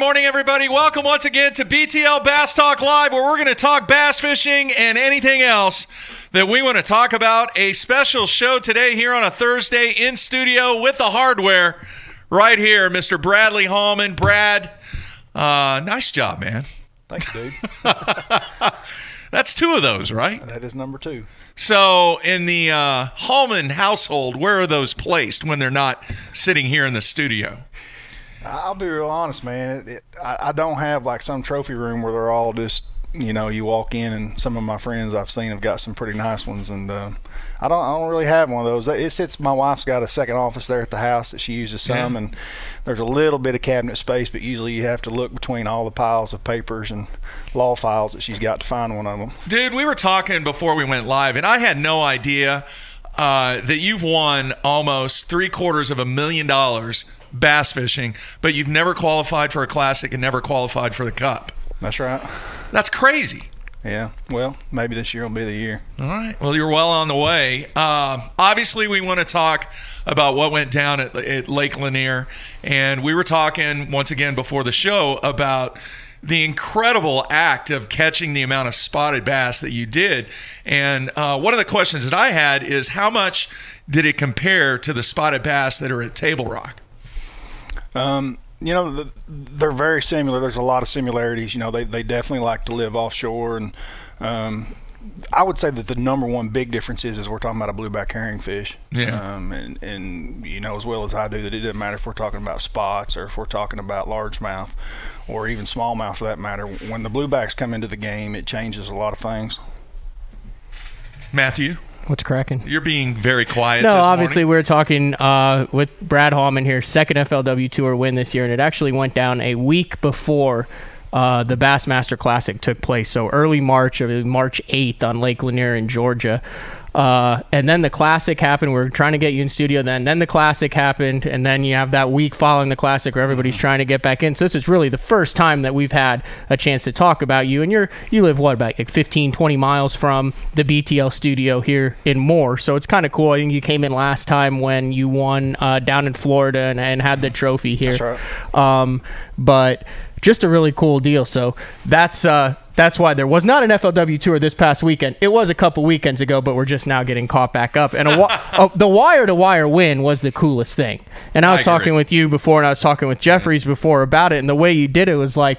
morning, everybody. Welcome once again to BTL Bass Talk Live, where we're going to talk bass fishing and anything else that we want to talk about. A special show today here on a Thursday in studio with the hardware right here, Mr. Bradley Hallman. Brad, nice job, man. Thanks, dude. That's two of those, right? That is number two. So in the Hallman household, where are those placed when they're not sitting here in the studio? I'll be real honest, man. I don't have like some trophy room where they're all just, you know, you walk in and some of my friends I've seen have got some pretty nice ones, and I don't really have one of those. It sits. My wife's got a second office there at the house that she uses some, and there's a little bit of cabinet space, but usually you have to look between all the piles of papers and law files that she's got to find one of them. Dude, we were talking before we went live, and I had no idea that you've won almost $750,000 bass fishing, but you've never qualified for a classic and never qualified for the cup. That's right. That's crazy. Yeah, well, maybe this year will be the year. All right. Well, you're well on the way. Obviously, we want to talk about what went down at Lake Lanier, and we were talking once again before the show about the incredible act of catching the amount of spotted bass that you did. And one of the questions that I had is, how much did it compare to the spotted bass that are at Table Rock? You know, they're very similar. There's a lot of similarities. You know, they definitely like to live offshore, and I would say that the number one big difference is we're talking about a blueback herring fish. Yeah. And you know as well as I do that it doesn't matter if we're talking about spots or if we're talking about largemouth or even smallmouth for that matter. When the bluebacks come into the game, it changes a lot of things. Matthew? What's cracking? You're being very quiet. No, this obviously morning. we're talking with Brad Hallman here, second FLW Tour win this year, and it actually went down a week before the Bassmaster Classic took place. So early March, March 8th on Lake Lanier in Georgia. And then the Classic happened. We're trying to get you in studio then. Then the Classic happened, and then you have that week following the Classic where everybody's trying to get back in. So this is really the first time that we've had a chance to talk about you. And you live, what, about like 15, 20 miles from the BTL studio here in Moore. So it's kind of cool. I think you came in last time when you won down in Florida and had the trophy here. That's right. But just a really cool deal. So that's why there was not an FLW Tour this past weekend. It was a couple weekends ago, but we're just now getting caught back up. And the wire-to-wire win was the coolest thing. And I was talking with you before, and I was talking with Jeffries before about it, and the way you did it was like,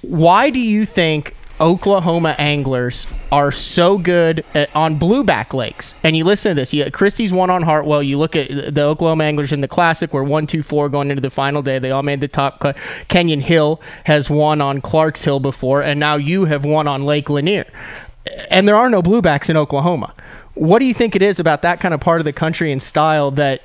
why do you think Oklahoma anglers are so good on blueback lakes? And you listen to this. Christie's won on Hartwell. You look at the Oklahoma anglers in the Classic, were 1-2-4 going into the final day. They all made the top cut. Kenyon Hill has won on Clark's Hill before, and now you have won on Lake Lanier. And there are no bluebacks in Oklahoma. What do you think it is about that kind of part of the country and style that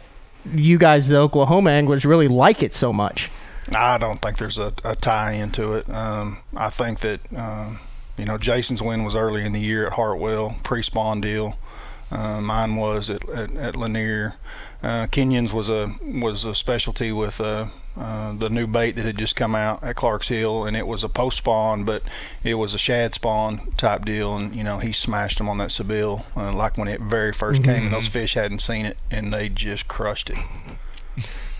you guys, the Oklahoma anglers, really like it so much? I don't think there's a tie into it. I think that you know, Jason's win was early in the year at Hartwell, pre-spawn deal. Mine was at Lanier. Kenyon's was a specialty with the new bait that had just come out at Clark's Hill, and it was a post spawn, but it was a shad spawn type deal, and you know, he smashed them on that Seville like when it very first came, and those fish hadn't seen it, and they just crushed it.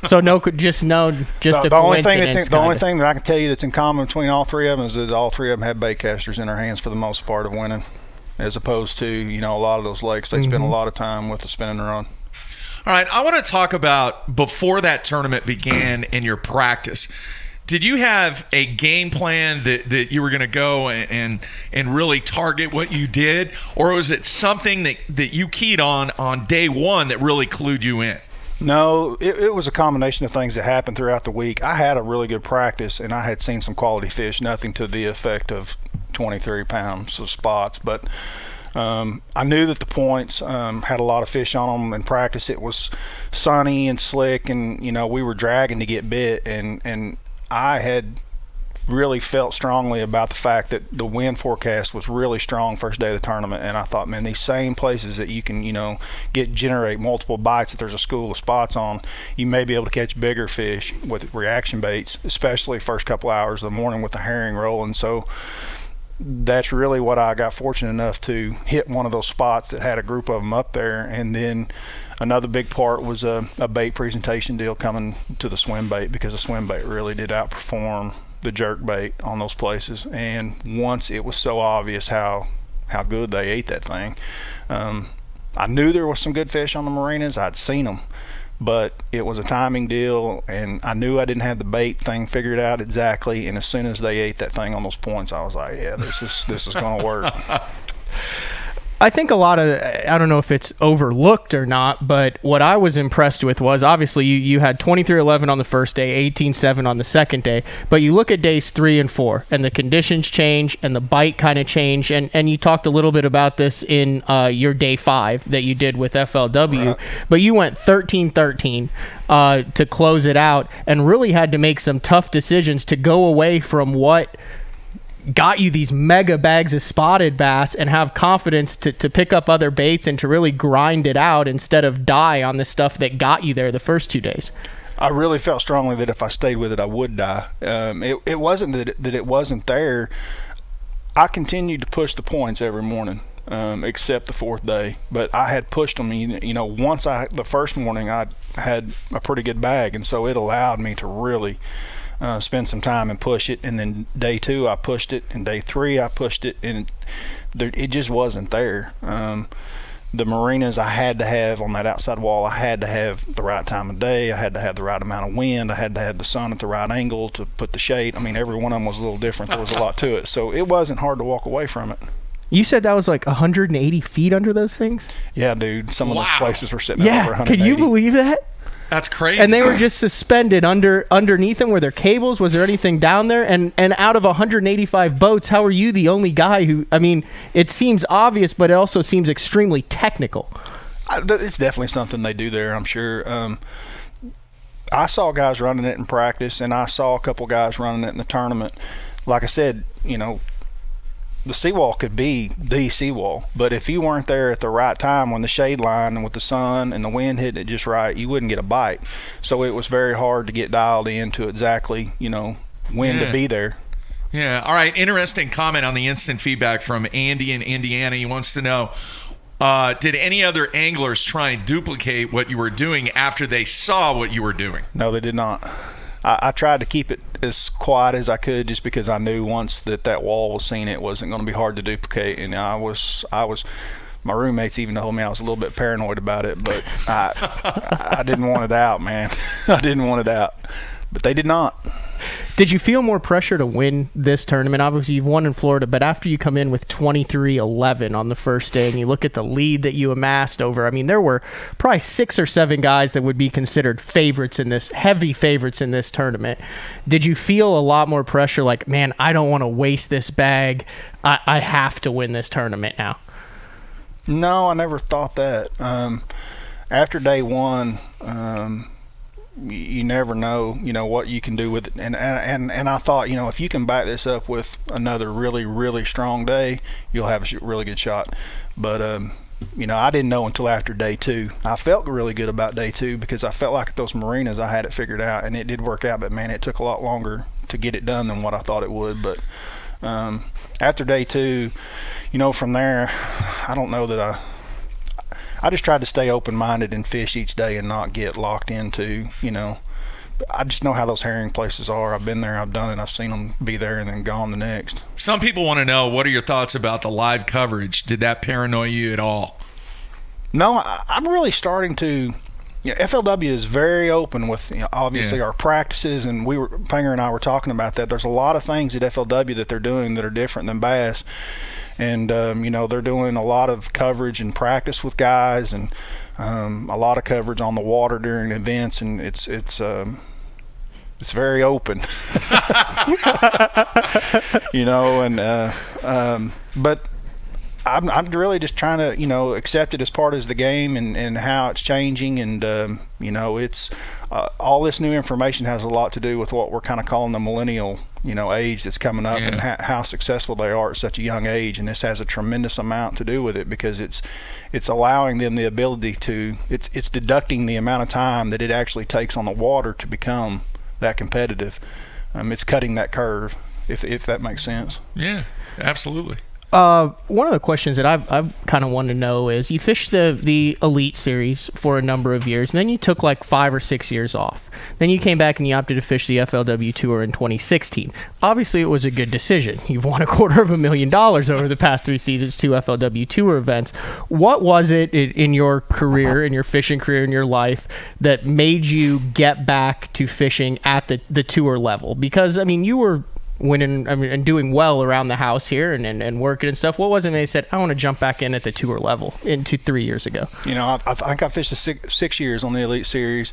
So just a the only coincidence. thing that I can tell you that's in common between all three of them is that all three of them have bait casters in their hands for the most part of winning, as opposed to, you know, a lot of those lakes they spend a lot of time with the spinning rod. All right, I want to talk about before that tournament began in your practice. Did you have a game plan that you were going to go and really target what you did, or was it something that you keyed on day one that really clued you in? No, it was a combination of things that happened throughout the week. I had a really good practice, and I had seen some quality fish, nothing to the effect of 23 pounds of spots. But I knew that the points had a lot of fish on them in practice. It was sunny and slick, and, you know, we were dragging to get bit. And I had really felt strongly about the fact that the wind forecast was really strong first day of the tournament, and I thought, man, these same places that you can, you know, generate multiple bites, if there's a school of spots on, you may be able to catch bigger fish with reaction baits, especially first couple hours of the morning with the herring rolling. So that's really what I got fortunate enough to hit one of those spots that had a group of them up there. And then another big part was a bait presentation deal coming to the swim bait, because the swim bait really did outperform the jerk bait on those places. And once it was so obvious how good they ate that thing, I knew there was some good fish on the marinas. I'd seen them, but it was a timing deal, and I knew I didn't have the bait thing figured out exactly. And as soon as they ate that thing on those points, I was like, yeah, this is going to work. I think a lot of, I don't know if it's overlooked or not, but what I was impressed with was, obviously you had 23-11 on the first day, 18-7 on the second day, but you look at days 3 and 4 and the conditions change and the bite kind of change, and you talked a little bit about this in your day 5 that you did with FLW, right. But you went 13-13 to close it out and really had to make some tough decisions to go away from what got you these mega bags of spotted bass and have confidence to pick up other baits and to really grind it out instead of die on the stuff that got you there the first 2 days. I really felt strongly that if I stayed with it, I would die. It wasn't that it wasn't there. I continued to push the points every morning, except the 4th day. But I had pushed them. Once the first morning I had a pretty good bag, and so it allowed me to really spend some time and push it. And then day 2 I pushed it, and day 3 I pushed it, and it just wasn't there. The marinas I had to have on that outside wall, I had to have the right time of day, I had to have the right amount of wind, I had to have the sun at the right angle to put the shade. I mean, every one of them was a little different. There was a lot to it, so it wasn't hard to walk away from it. You said that was like 180 feet under those things? Yeah, dude. Some of those places were sitting at over 180. Could you believe that? That's crazy. And they were just suspended underneath them. Were there cables? Was there anything down there? And out of 185 boats, how are you the only guy who, I mean, it seems obvious, but it also seems extremely technical. It's definitely something they do there, I'm sure. I saw guys running it in practice, and I saw a couple guys running it in the tournament. Like I said, the seawall could be the seawall, but if you weren't there at the right time when the shade line and with the sun and the wind hitting it just right, you wouldn't get a bite. So it was very hard to get dialed into exactly, when to be there. Yeah. All right. Interesting comment on the instant feedback from Andy in Indiana. He wants to know, did any other anglers try and duplicate what you were doing after they saw what you were doing? No, they did not. I tried to keep it as quiet as I could, just because I knew once that wall was seen, it wasn't going to be hard to duplicate. And I was my roommates even told me I was a little bit paranoid about it, but I didn't want it out, man. I didn't want it out, but they did not. Did you feel more pressure to win this tournament? Obviously, you've won in Florida, but after you come in with 23-11 on the first day and you look at the lead that you amassed over, I mean, there were probably 6 or 7 guys that would be considered heavy favorites in this tournament. Did you feel a lot more pressure, like, man, I don't want to waste this bag. I have to win this tournament now? No, I never thought that. After day 1, you never know, what you can do with it, and I thought, if you can back this up with another really, really strong day, you'll have a really good shot. But I didn't know until after day 2. I felt really good about day 2 because I felt like at those marinas I had it figured out, and it did work out. But man, it took a lot longer to get it done than what I thought it would. But after day 2, from there, I don't know that I just tried to stay open-minded and fish each day and not get locked into, I just know how those herring places are. I've been there, I've done it, I've seen them be there and then gone the next. Some people want to know, what are your thoughts about the live coverage? Did that paranoid you at all? No, I'm really starting to. FLW is very open with obviously our practices, and Panger and I were talking about that. There's a lot of things at FLW that they're doing that are different than Bass. And they're doing a lot of coverage and practice with guys, and a lot of coverage on the water during events, and it's very open. But I'm really just trying to accept it as part of the game and how it's changing, and it's all this new information has a lot to do with what we're kind of calling the millennial age that's coming up, and how successful they are at such a young age. And this has a tremendous amount to do with it, because it's allowing them the ability to, it's deducting the amount of time that it actually takes on the water to become that competitive. It's cutting that curve, if that makes sense. Yeah, absolutely. One of the questions that I've kind of wanted to know is, you fished the Elite Series for a number of years, and then you took like 5 or 6 years off. Then you came back and you opted to fish the FLW Tour in 2016. Obviously, it was a good decision. You've won $250,000 over the past 3 seasons, 2 FLW Tour events. What was it in your career, in your fishing career, in your life, that made you get back to fishing at the tour level? Because, I mean, you were winning, and doing well around the house here and working and stuff. What was it they said, I want to jump back in at the tour level into 3 years ago? You know, I think I fished the six years on the Elite Series.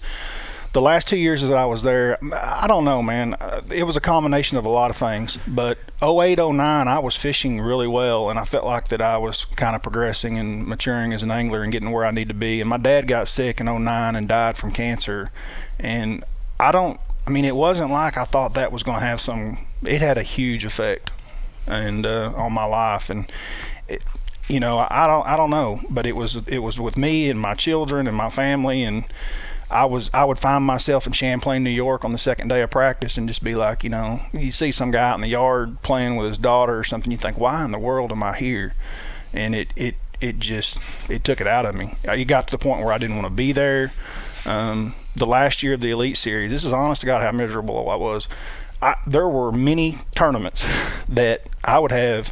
The last 2 years that I was there, I don't know, man. It was a combination of a lot of things. But 08, 09, I was fishing really well, and I felt like that I was kind of progressing and maturing as an angler and getting where I need to be. And my dad got sick in 09 and died from cancer. And it wasn't like I thought that was going to have it had a huge effect and on my life. And I don't know, but it was with me and my children and my family. And I would find myself in Champlain, New York on the second day of practice and just be like, you see some guy out in the yard playing with his daughter or something, you think, why in the world am I here? And it took it out of me. It got to the point where I didn't want to be there. The last year of the Elite Series, this is honest to God how miserable I was. There were many tournaments that I would have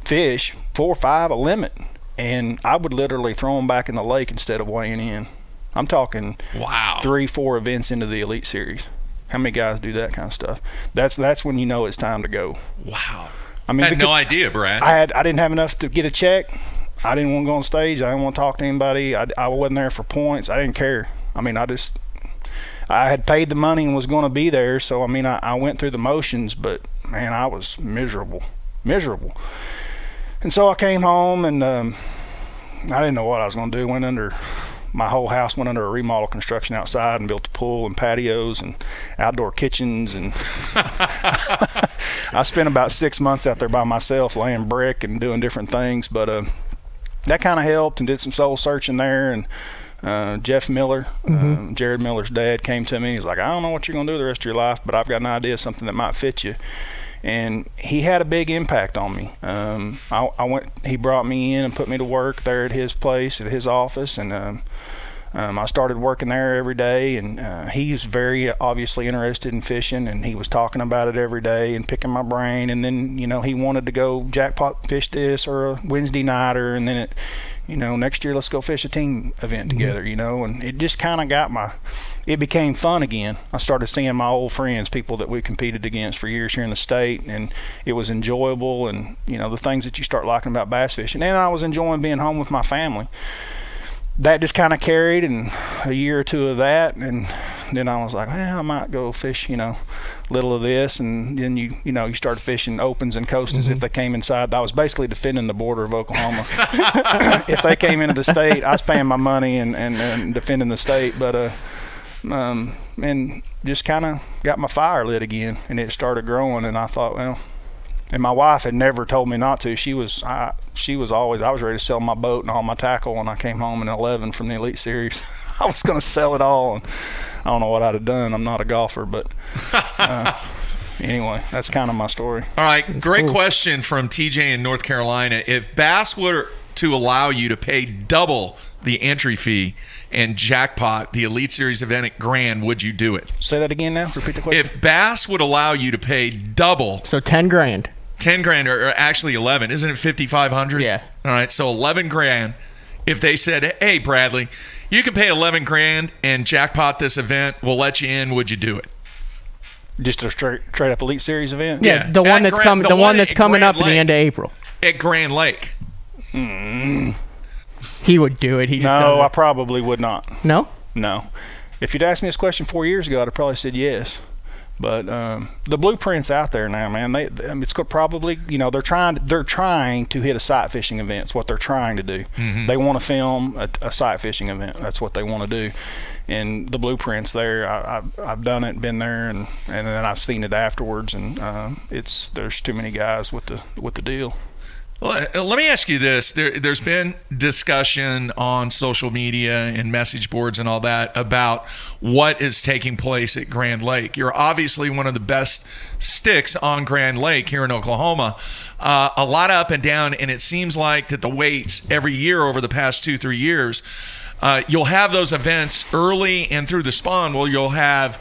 fish 4 or 5 a limit, and I would literally throw them back in the lake instead of weighing in. I'm talking, wow, 3, 4 events into the Elite Series. How many guys do that kind of stuff? That's when you know it's time to go. Wow. I had no idea, Brad. I didn't have enough to get a check. I didn't want to go on stage. I didn't want to talk to anybody. I wasn't there for points. I didn't care. I had paid the money and was going to be there, so I went through the motions, but man, I was miserable. And so I came home, and I didn't know what I was going to do. My whole house went under a remodel construction outside and built a pool and patios and outdoor kitchens, and I spent about 6 months out there by myself laying brick and doing different things, but that kind of helped, and did some soul searching there. And Jeff Miller, Jared Miller's dad, came to me and he's like, I don't know what you're going to do the rest of your life, but I've got an idea, something that might fit you. And he had a big impact on me. He brought me in and put me to work there at his place, at his office, and I started working there every day. And he was very obviously interested in fishing, and he was talking about it every day and picking my brain. And then he wanted to go jackpot fish this or a Wednesday nighter, and then next year let's go fish a team event together, and it just kind of it became fun again. I started seeing my old friends, people that we competed against for years here in the state, and it was enjoyable, and the things that you start liking about bass fishing. And I was enjoying being home with my family. That just kind of carried, and a year or two of that, and then I was like, well, I might go fish, little of this, and then you started fishing opens and coasters if they came inside. I was basically defending the border of Oklahoma. If they came into the state, I was paying my money and defending the state, but and just kind of got my fire lit again, and it started growing. And I thought, well, and my wife had never told me not to. She was always, I was ready to sell my boat and all my tackle when I came home in 11 from the Elite Series. I was going to sell it all, and I don't know what I'd have done. I'm not a golfer, but anyway, that's kind of my story. All right, that's great question from TJ in North Carolina. If Bass were to allow you to pay double the entry fee and jackpot the Elite Series event at Grand, would you do it? Say that again now. Repeat the question. If Bass would allow you to pay double, so 10 grand. 10 grand, or actually 11. Isn't it 5,500? Yeah. All right, so 11 grand. If they said, hey, Bradley, you can pay 11 grand and jackpot this event, we'll let you in, would you do it? Just a straight up Elite Series event? Yeah, the one that's coming. The one that's coming up at the end of April at Grand Lake. He would do it. No, I probably would not. No. If you'd asked me this question 4 years ago, I'd have probably said yes. But the blueprint's out there now, man. It's probably, they're trying to hit a sight fishing event. It's what they're trying to do. They want to film a sight fishing event. That's what they want to do. And the blueprint's there. I've done it, been there, and then I've seen it afterwards. And there's too many guys with the deal. Let me ask you this. There's been discussion on social media and message boards and all that about what is taking place at Grand Lake. You're obviously one of the best sticks on Grand Lake here in Oklahoma. A lot up and down, and it seems like that the weights every year over the past 2-3 years, you'll have those events early and through the spawn. Well, you'll have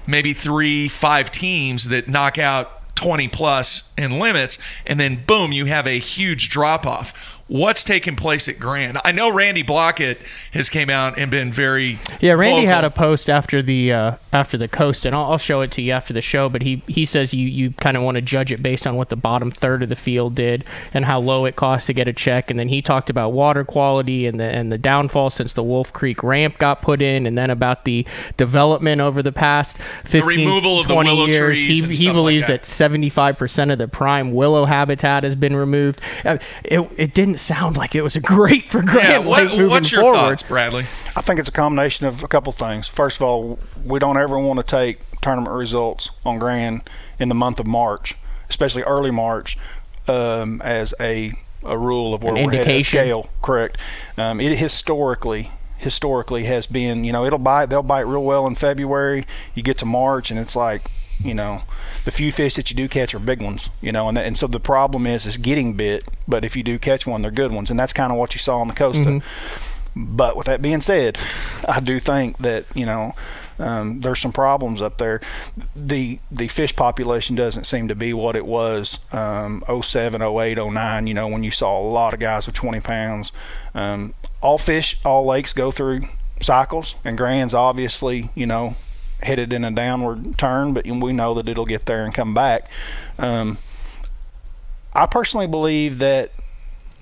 maybe 3-5 teams that knock out 20 plus in limits, and then boom, you have a huge drop off. What's taking place at Grand? I know Randy Blockett has came out and been very Randy vocal. had a post after the coast, and I'll show it to you after the show, but he says you kind of want to judge it based on what the bottom third of the field did and how low it costs to get a check, and then he talked about water quality and the downfall since the Wolf Creek ramp got put in, and then about the development over the past 15, the removal of 20 the willow years. trees and He stuff believes like that 75% of the prime willow habitat has been removed. It didn't sound like it was great for Grand Lake moving what's your forward. thoughts, Bradley? I think it's a combination of a couple things. First of all, we don't ever want to take tournament results on Grand in the month of March, especially early March, as a rule of where we're headed at scale. Correct. It historically has been, they'll bite real well in February. You get to March and it's like, the few fish that you do catch are big ones, and so the problem is getting bit, but if you do catch one, they're good ones, and that's kind of what you saw on the Costa. Mm-hmm. But with that being said, I do think that, there's some problems up there. The fish population doesn't seem to be what it was 07, 08, 09, when you saw a lot of guys with 20 pounds. All lakes go through cycles, and Grand's obviously, headed in a downward turn, but we know that it'll get there and come back. I personally believe that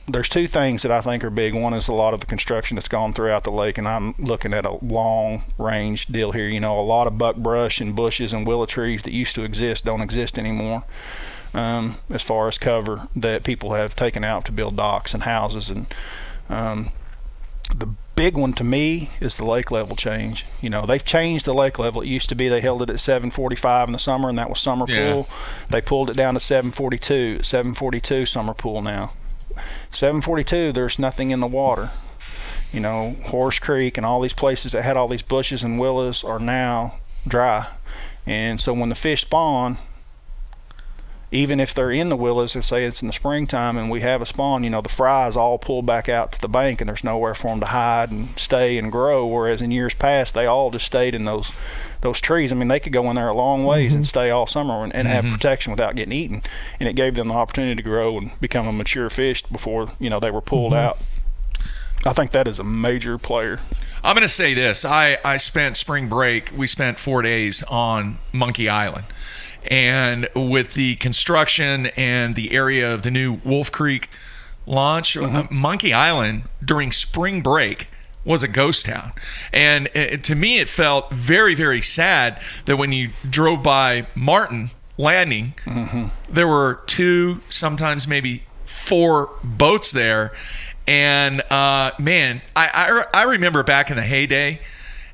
there's two things that I think are big. One is a lot of the construction that's gone throughout the lake, and I'm looking at a long range deal here. A lot of buckbrush and bushes and willow trees that used to exist don't exist anymore, as far as cover that people have taken out to build docks and houses. And the big one to me is the lake level change. They've changed the lake level. It used to be they held it at 745 in the summer, and that was summer pool. They pulled it down to 742. 742 summer pool now. 742, there's nothing in the water. Horse Creek and all these places that had all these bushes and willows are now dry, and so when the fish spawn, even if they're in the willows, if say it's in the springtime and we have a spawn, the fries all pull back out to the bank, and there's nowhere for them to hide and stay and grow. Whereas in years past, they all just stayed in those trees. I mean, they could go in there a long ways and stay all summer and have protection without getting eaten. And it gave them the opportunity to grow and become a mature fish before, they were pulled out. I think that is a major player. I'm going to say this. I spent spring break, we spent 4 days on Monkey Island. And with the construction and the area of the new Wolf Creek launch, Monkey Island during spring break was a ghost town. And to me, it felt very, very sad that when you drove by Martin Landing, there were 2, sometimes maybe 4 boats there. And man, I remember back in the heyday,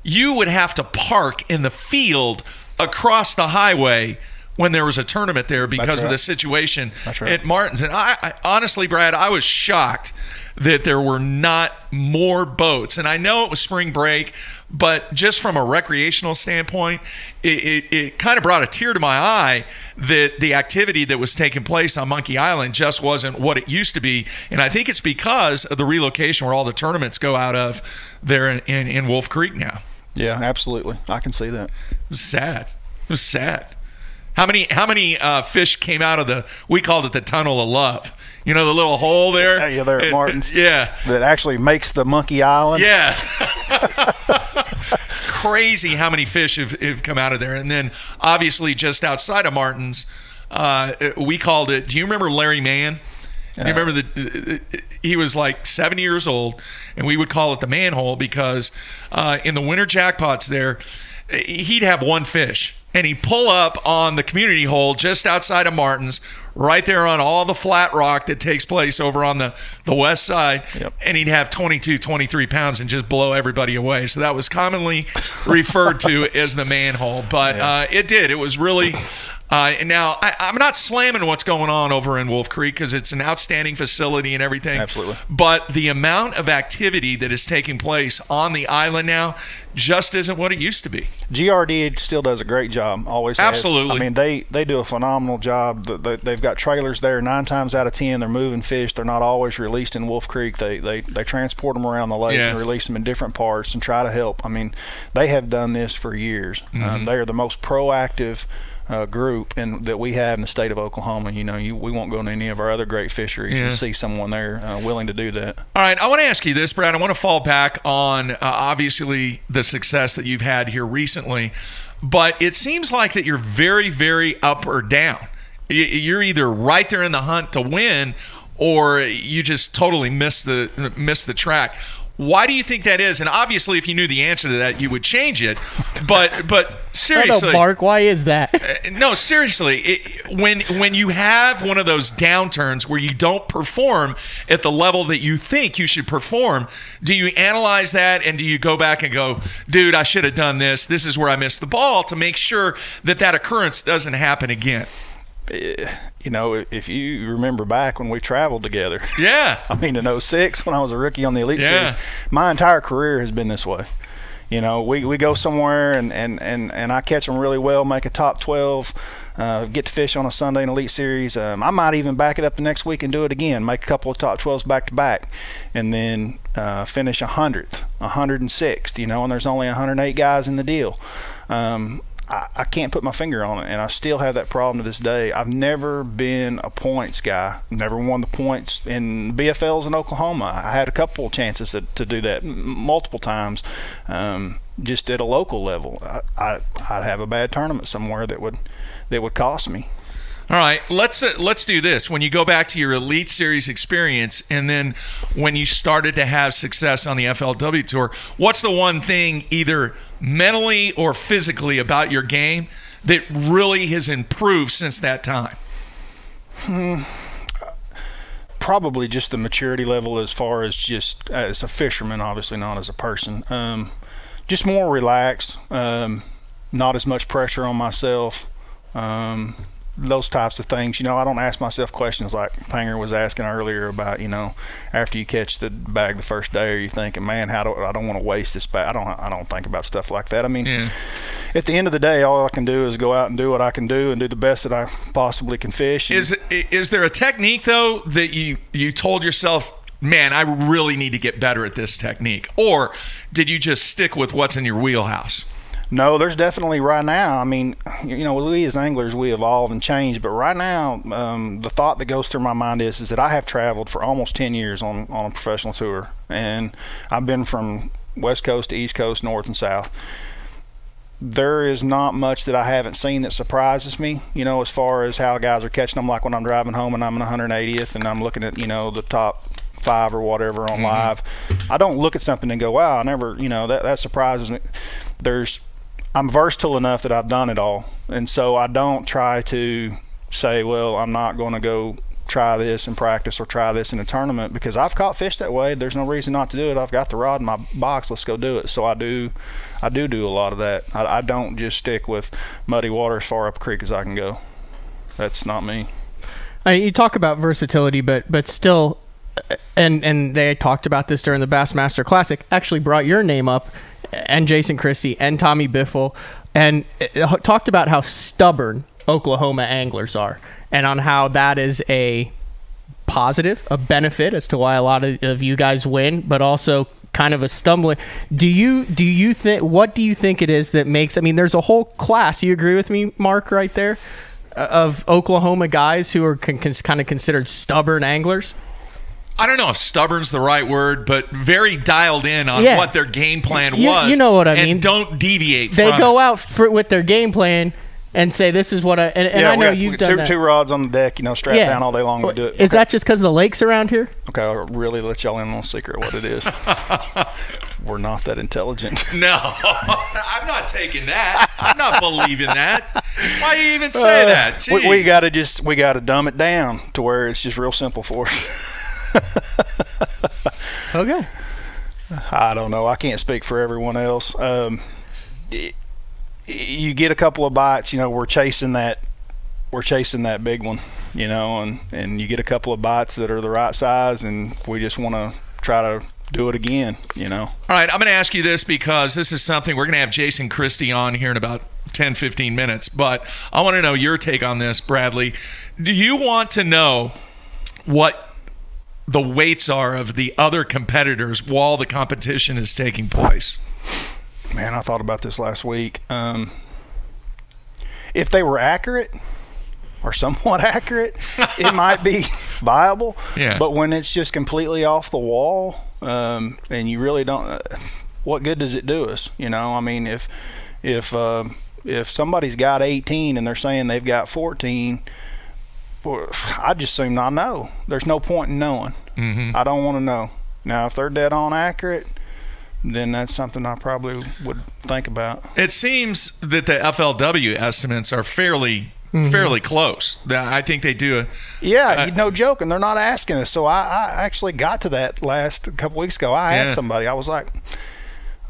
you would have to park in the field across the highway when there was a tournament there because of the situation at Martin's. And I honestly, Brad, I was shocked that there were not more boats. And I know it was spring break, but just from a recreational standpoint, it kind of brought a tear to my eye that the activity that was taking place on Monkey Island just wasn't what it used to be. And I think it's because of the relocation where all the tournaments go out of there in Wolf Creek now. Yeah, absolutely. I can see that. It was sad. It was sad. How many fish came out of we called it the Tunnel of Love. The little hole there? Yeah, there at Martin's. Yeah. That actually makes the Monkey Island. Yeah. It's crazy how many fish have come out of there. And then, obviously, just outside of Martin's, we called it, do you remember Larry Mann? Do you remember he was like 7 years old, and we would call it the manhole because in the winter jackpots there, he'd have one fish. And he'd pull up on the community hole just outside of Martin's, right there on all the flat rock that takes place over on the west side. Yep. And he'd have 22, 23 pounds and just blow everybody away. So that was commonly referred to as the manhole. But it did. It was really Now, I'm not slamming what's going on over in Wolf Creek because it's an outstanding facility and everything. Absolutely. But the amount of activity that is taking place on the island now just isn't what it used to be. GRD still does a great job. Always has. Absolutely. I mean, they do a phenomenal job. They've got trailers there. 9 times out of 10, they're moving fish. They're not always released in Wolf Creek. They transport them around the lake and release them in different parts and try to help. I mean, they have done this for years. They are the most proactive group that we have in the state of Oklahoma. We won't go to any of our other great fisheries and see someone there willing to do that. All right, I want to ask you this, Brad. I want to fall back on obviously the success that you've had here recently, but it seems like that you're very, very up or down. You're either right there in the hunt to win, or you just totally miss the track. Why do you think that is? And obviously, if you knew the answer to that, you would change it. But seriously, I don't know, Mark, why is that? No, seriously, when you have one of those downturns where you don't perform at the level that you think you should perform, do you analyze that and do you go back and go, dude, I should have done this. This is where I missed the ball, to make sure that occurrence doesn't happen again? If you remember back when we traveled together, I mean, in 06 when I was a rookie on the Elite Series, my entire career has been this way. We go somewhere and I catch them really well, make a top 12, get to fish on a Sunday in Elite Series. I might even back it up the next week and do it again, make a couple of top 12s back to back, and then finish 100th, 106th, and there's only 108 guys in the deal. I can't put my finger on it, and I still have that problem to this day. I've never been a points guy, never won the points in BFLs in Oklahoma. I had a couple of chances to do that multiple times, just at a local level. I'd have a bad tournament somewhere that would cost me. All right, let's do this. When you go back to your Elite Series experience, and then when you started to have success on the FLW Tour, what's the one thing, either mentally or physically, about your game that really has improved since that time? Probably just the maturity level, as far as just as a fisherman, obviously not as a person. Just more relaxed, not as much pressure on myself. Those types of things. I don't ask myself questions like Panger was asking earlier about, after you catch the bag the first day, are you thinking, man, I don't want to waste this bag. I don't think about stuff like that. I mean, at the end of the day, all I can do is go out and do what I can do and do the best that I possibly can fish. Is there a technique, though, that you told yourself, man, I really need to get better at this technique? Or did you just stick with what's in your wheelhouse? No, there's definitely right now. I mean, we as anglers, we evolve and change. But right now, the thought that goes through my mind is that I have traveled for almost 10 years on a professional tour. And I've been from West Coast to East Coast, North and South. There is not much that I haven't seen that surprises me, as far as how guys are catching them. Like when I'm driving home and I'm in 180th and I'm looking at, the top 5 or whatever on live. I don't look at something and go, wow, I never, that surprises me. I'm versatile enough that I've done it all, and so I don't try to say, well, I'm not going to go try this in practice or try this in a tournament, because I've caught fish that way. There's no reason not to do it. I've got the rod in my box. Let's go do it. So I do a lot of that. I don't just stick with muddy water as far up creek as I can go. That's not me. You talk about versatility, but still, and they talked about this during the Bassmaster Classic, actually brought your name up, and Jason Christie and Tommy Biffle, and talked about how stubborn Oklahoma anglers are, and on how that is a positive, a benefit as to why a lot of you guys win, but also kind of a stumbling. What do you think it is that makes, there's a whole class, you agree with me, Mark, right there, of Oklahoma guys who are kind of considered stubborn anglers? I don't know if stubborn's the right word, but very dialed in on what their game plan was. You know what I mean. And don't deviate They from go it. out with their game plan and say, this is what I... And I know you've done that. Two rods on the deck, strapped down all day long to do it. Is that just because the lake's around here? Okay, I'll really let y'all in on a secret what it is. We're not that intelligent. No, I'm not taking that. I'm not believing that. Why do you even say that? We gotta dumb it down to where it's just real simple for us. Okay. I don't know. I can't speak for everyone else. You get a couple of bites. We're chasing that we're chasing that big one, you know, and you get a couple of bites that are the right size, and we just want to try to do it again, you know. All right, I'm going to ask you this because this is something we're going to have Jason Christie on here in about 10-15 minutes, but I want to know your take on this, Bradley. Do you want to know what the weights are of the other competitors while the competition is taking place? Man, I thought about this last week. If they were accurate or somewhat accurate, it might be viable. Yeah. But when it's just completely off the wall, and you really don't, what good does it do us? You know, I mean, if somebody's got 18 and they're saying they've got 14, well, I just assume I know. There's no point in knowing. Mm-hmm. I don't want to know. Now, if they're dead on accurate, then that's something I probably would think about. It seems that the FLW estimates are fairly close. I think they do. No joke, and they're not asking us. So I actually got to that last couple weeks ago. I asked somebody. I was like,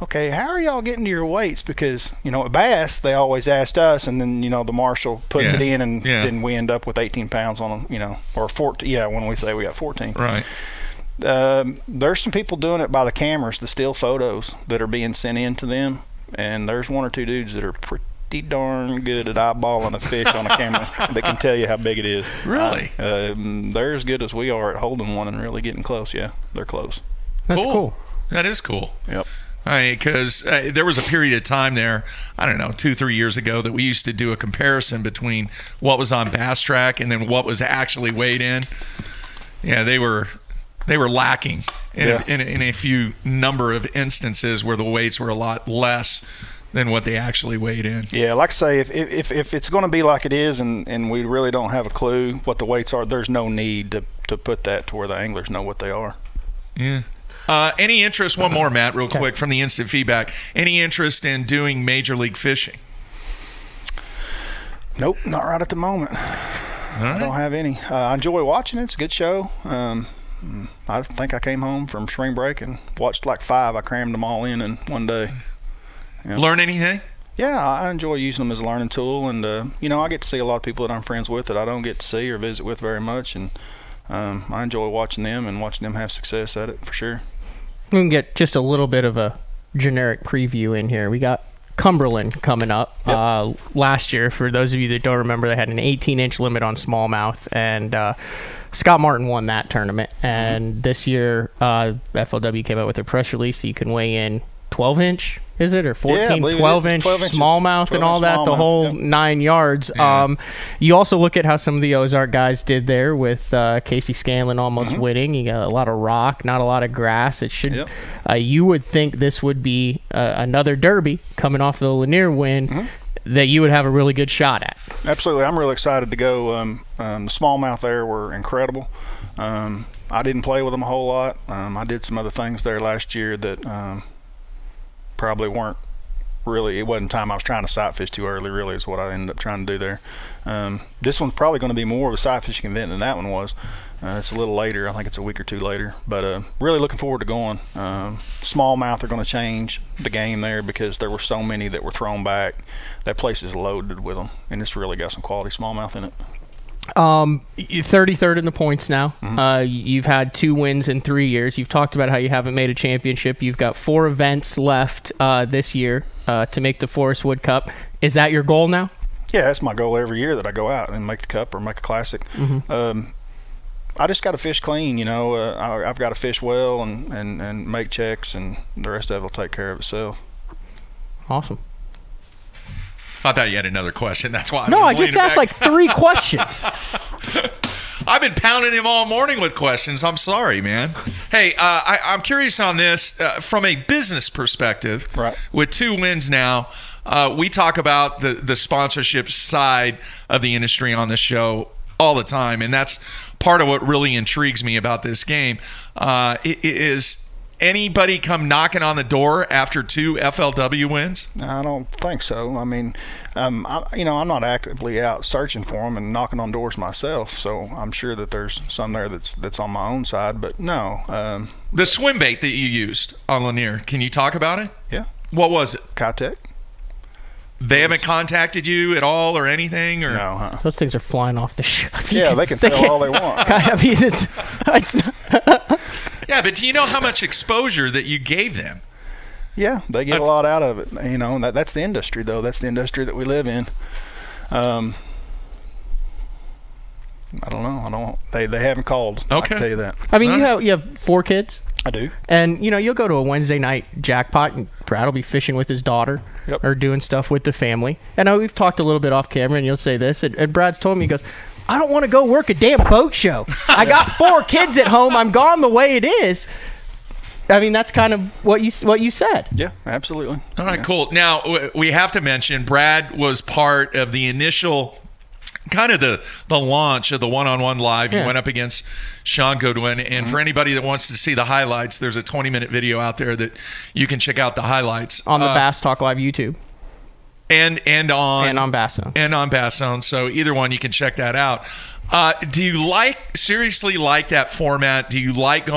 okay, how are y'all getting to your weights? Because, you know, at Bass, they always asked us, and then, you know, the marshal puts it in, and then we end up with 18 pounds on them, you know, or 14. Yeah, when we say we got 14. Right. There's some people doing it by the cameras, the still photos that are being sent in to them, and there's one or two dudes that are pretty darn good at eyeballing a fish on a camera that can tell you how big it is. Really? They're as good as we are at holding one and really getting close. Yeah, they're close. That's cool. That is cool. Yep. Because there was a period of time there, I don't know, 2-3 years ago, that we used to do a comparison between what was on Bass Track and then what was actually weighed in. Yeah, they were lacking in a few number of instances where the weights were a lot less than what they actually weighed in. Yeah, like I say, if it's going to be like it is, and we really don't have a clue what the weights are, there's no need to put that to where the anglers know what they are. Yeah. Any interest, one more, Matt, real quick, from the instant feedback. Any interest in doing Major League Fishing? Nope, not right at the moment. I don't have any. I enjoy watching it. It's a good show. I think I came home from spring break and watched like 5. I crammed them all in one day. Yeah. Learn anything? Yeah, I enjoy using them as a learning tool, and you know, I get to see a lot of people that I'm friends with that I don't get to see or visit with very much, and I enjoy watching them and watching them have success at it for sure. We can get just a little bit of a generic preview in here. We got Cumberland coming up. Yep. Last year, for those of you that don't remember, they had an 18-inch limit on smallmouth, and Scott Martin won that tournament. And this year, FLW came out with a press release so you can weigh in 12-inch, is it, or 14, 12-inch smallmouth and all that, the whole 9 yards. Yeah. You also look at how some of the Ozark guys did there with Casey Scanlon almost winning. You got a lot of rock, not a lot of grass. It should. You would think this would be another derby coming off the Lanier win that you would have a really good shot at. Absolutely. I'm really excited to go. The smallmouth there were incredible. I didn't play with them a whole lot. I did some other things there last year that probably weren't really, it wasn't time I was trying to sight fish too early, really, is what I ended up trying to do there. This one's probably going to be more of a sight fishing event than that one was. It's a little later. I think it's a week or two later, but really looking forward to going. Smallmouth are going to change the game there because there were so many that were thrown back. That place is loaded with them, and it's really got some quality smallmouth in it. 33rd in the points now. You've had 2 wins in 3 years. You've talked about how you haven't made a championship. You've got 4 events left this year to make the Forest Wood Cup. Is that your goal now? Yeah, that's my goal every year, that I go out and make the cup or make a classic. I just got to fish clean, you know. I've got to fish well and make checks, and the rest of it will take care of itself. Awesome. I thought you had another question. That's why. I just asked like 3 questions. I've been pounding him all morning with questions. I'm sorry, man. Hey, I'm curious on this from a business perspective. Right. With 2 wins now, we talk about the sponsorship side of the industry on this show all the time, and that's part of what really intrigues me about this game. Is anybody come knocking on the door after 2 FLW wins? I don't think so. I mean, I'm not actively out searching for them and knocking on doors myself, so I'm sure that there's some there that's on my own side, but no. The swim bait that you used on Lanier, can you talk about it? Yeah. What was it? Kitech. They haven't contacted you at all or anything? Or? No, huh? Those things are flying off the ship. Yeah, they can sell all they want. I mean, it's Yeah, but do you know how much exposure that you gave them? Yeah, they get a lot out of it. You know, that's the industry, though. That's the industry that we live in. I don't know. They haven't called. Okay. I can tell you that. I mean, you have 4 kids. I do. And, you know, you'll go to a Wednesday night jackpot, and Brad will be fishing with his daughter. Yep. Or doing stuff with the family. And we've talked a little bit off camera, and you'll say this. And Brad's told me, he goes, I don't want to go work a damn boat show. I got 4 kids at home. I'm gone the way it is. I mean, that's kind of what you said. Yeah, absolutely. All right, cool. Now, we have to mention Brad was part of the initial kind of the launch of the one-on-one live. You went up against Sean Goodwin, and for anybody that wants to see the highlights, there's a 20-minute video out there that you can check out the highlights on the Bass Talk Live YouTube and on Bass Zone and on Bass Zone. So either one, you can check that out. Do you seriously like that format? Do you like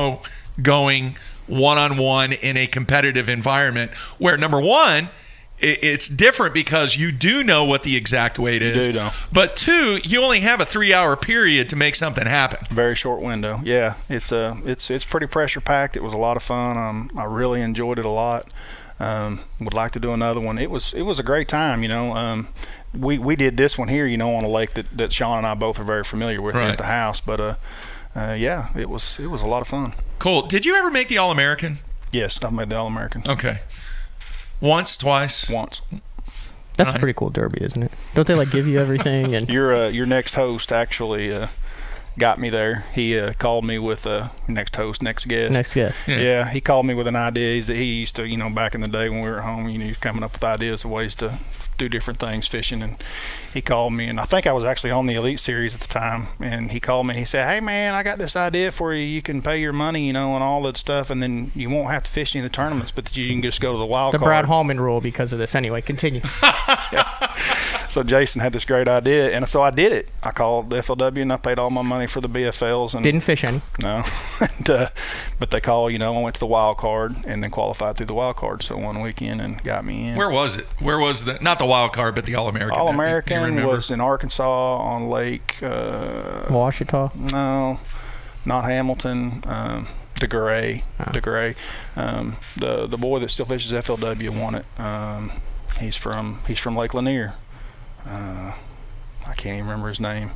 going one-on-one in a competitive environment where, number one, it's different because you do know what the exact weight is. You do know. But 2, you only have a 3-hour period to make something happen. Very short window. Yeah, it's pretty pressure packed. It was a lot of fun. I really enjoyed it a lot. Would like to do another one. It was a great time. You know, we did this one here. You know, on a lake that Sean and I both are very familiar with at the house. But yeah, it was a lot of fun. Cool. Did you ever make the All-American? Yes, I've made the All-American. Okay. Once, twice? Once. That's a pretty cool derby, isn't it? Don't they like give you everything? And your next host actually got me there. He called me with next guest. Yeah, he called me with an idea that he used to, you know, back in the day when we were at home, you know, he was coming up with ideas of ways to do different things fishing, and he called me, and I think I was actually on the Elite Series at the time, and he called me and he said, hey man, I got this idea for you. You can pay your money, you know, and all that stuff, and then you won't have to fish any of the tournaments, but you can just go to the wild card. The Brad Hallman rule because of this. Anyway, continue. So Jason had this great idea, and so I did it. I called the FLW and I paid all my money for the BFLs. And didn't fish any. No. And, but they called, you know, I went to the wild card and then qualified through the wild card. So one weekend and got me in. Where was it? Where was the, not the wild card, but the All-American? All-American was in Arkansas on Lake. Washita? No, not Hamilton. DeGray. DeGray. The boy that still fishes FLW won it. He's from Lake Lanier. I can't even remember his name.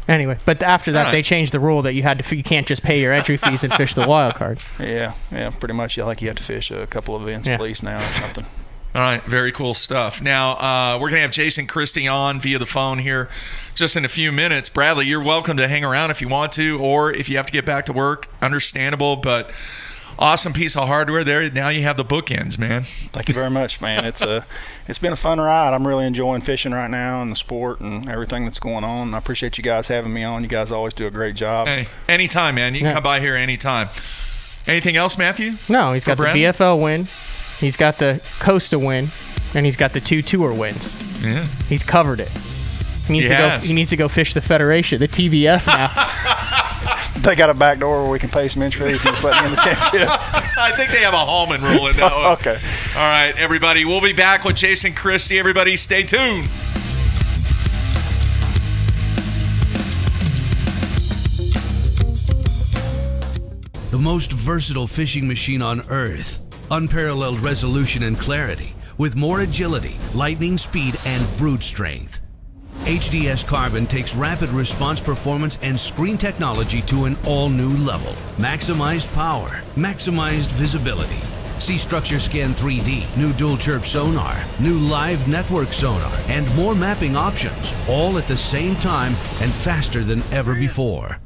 Anyway, but after that, they changed the rule that you can't just pay your entry fees and fish the wild card. Yeah, pretty much. I think you have to fish a couple of events at least now or something. All right, very cool stuff. Now, we're going to have Jason Christie on via the phone here just in a few minutes. Bradley, you're welcome to hang around if you want to, or if you have to get back to work, understandable, but awesome piece of hardware there. Now you have the bookends, man. Thank you very much, man. It's been a fun ride. I'm really enjoying fishing right now and the sport and everything that's going on. I appreciate you guys having me on. You guys always do a great job. Hey, anytime, man. You can come by here anytime. Anything else, Matthew? No, he's got the BFL win. He's got the Costa win, and he's got the 2 tour wins. Yeah. He's covered it. He needs to go fish the Federation, the TBF now. They got a back door where we can pay some entry fees and just let me in the championship. I think they have a Hallman rule in that one. Okay. All right, everybody. We'll be back with Jason Christie. Everybody, stay tuned. The most versatile fishing machine on Earth. Unparalleled resolution and clarity, with more agility, lightning speed, and brute strength. HDS Carbon takes rapid response performance and screen technology to an all-new level. Maximized power, maximized visibility. See Structure Scan 3D, new dual chirp sonar, new live network sonar, and more mapping options, all at the same time and faster than ever before.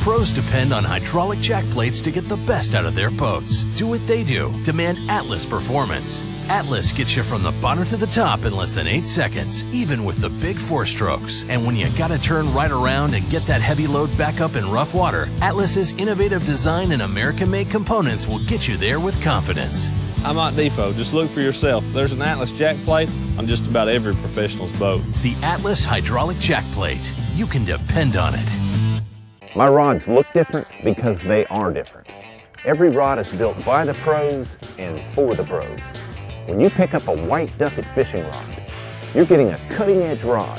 Pros depend on hydraulic jack plates to get the best out of their boats. Do what they do. Demand Atlas performance. Atlas gets you from the bottom to the top in less than 8 seconds, even with the big 4 strokes. And when you gotta turn right around and get that heavy load back up in rough water, Atlas's innovative design and American-made components will get you there with confidence. I'm at Depot. Just look for yourself. There's an Atlas jack plate on just about every professional's boat. The Atlas hydraulic jack plate. You can depend on it. My rods look different because they are different. Every rod is built by the pros and for the pros. When you pick up a white Duffet fishing rod, you're getting a cutting-edge rod,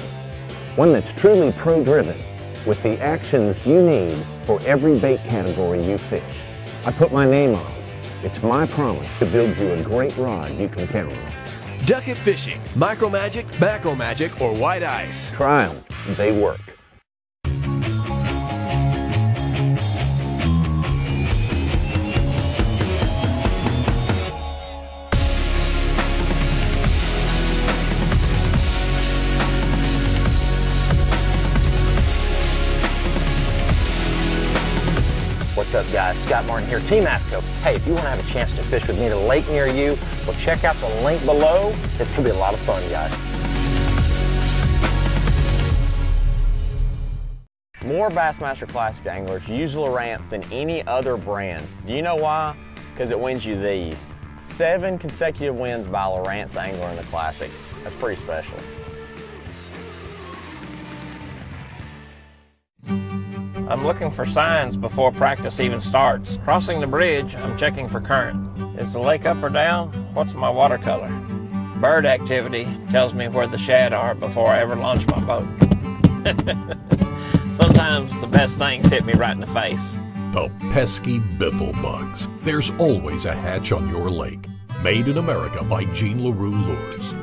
one that's truly pro-driven, with the actions you need for every bait category you fish. I put my name on it. It's my promise to build you a great rod you can count on. Ducket fishing, micro magic, macro magic, or white ice. Try them. They work. What's up, guys? Scott Martin here, Team AFCO. Hey, if you want to have a chance to fish with me at a lake near you, well, check out the link below. It's going to be a lot of fun, guys. More Bassmaster Classic anglers use Lowrance than any other brand. Do you know why? Because it wins you these. 7 consecutive wins by a Lowrance angler in the Classic. That's pretty special. I'm looking for signs before practice even starts. Crossing the bridge, I'm checking for current. Is the lake up or down? What's my watercolor? Bird activity tells me where the shad are before I ever launch my boat. Sometimes the best things hit me right in the face. The pesky biffle bugs. There's always a hatch on your lake. Made in America by Jean LaRue Lures.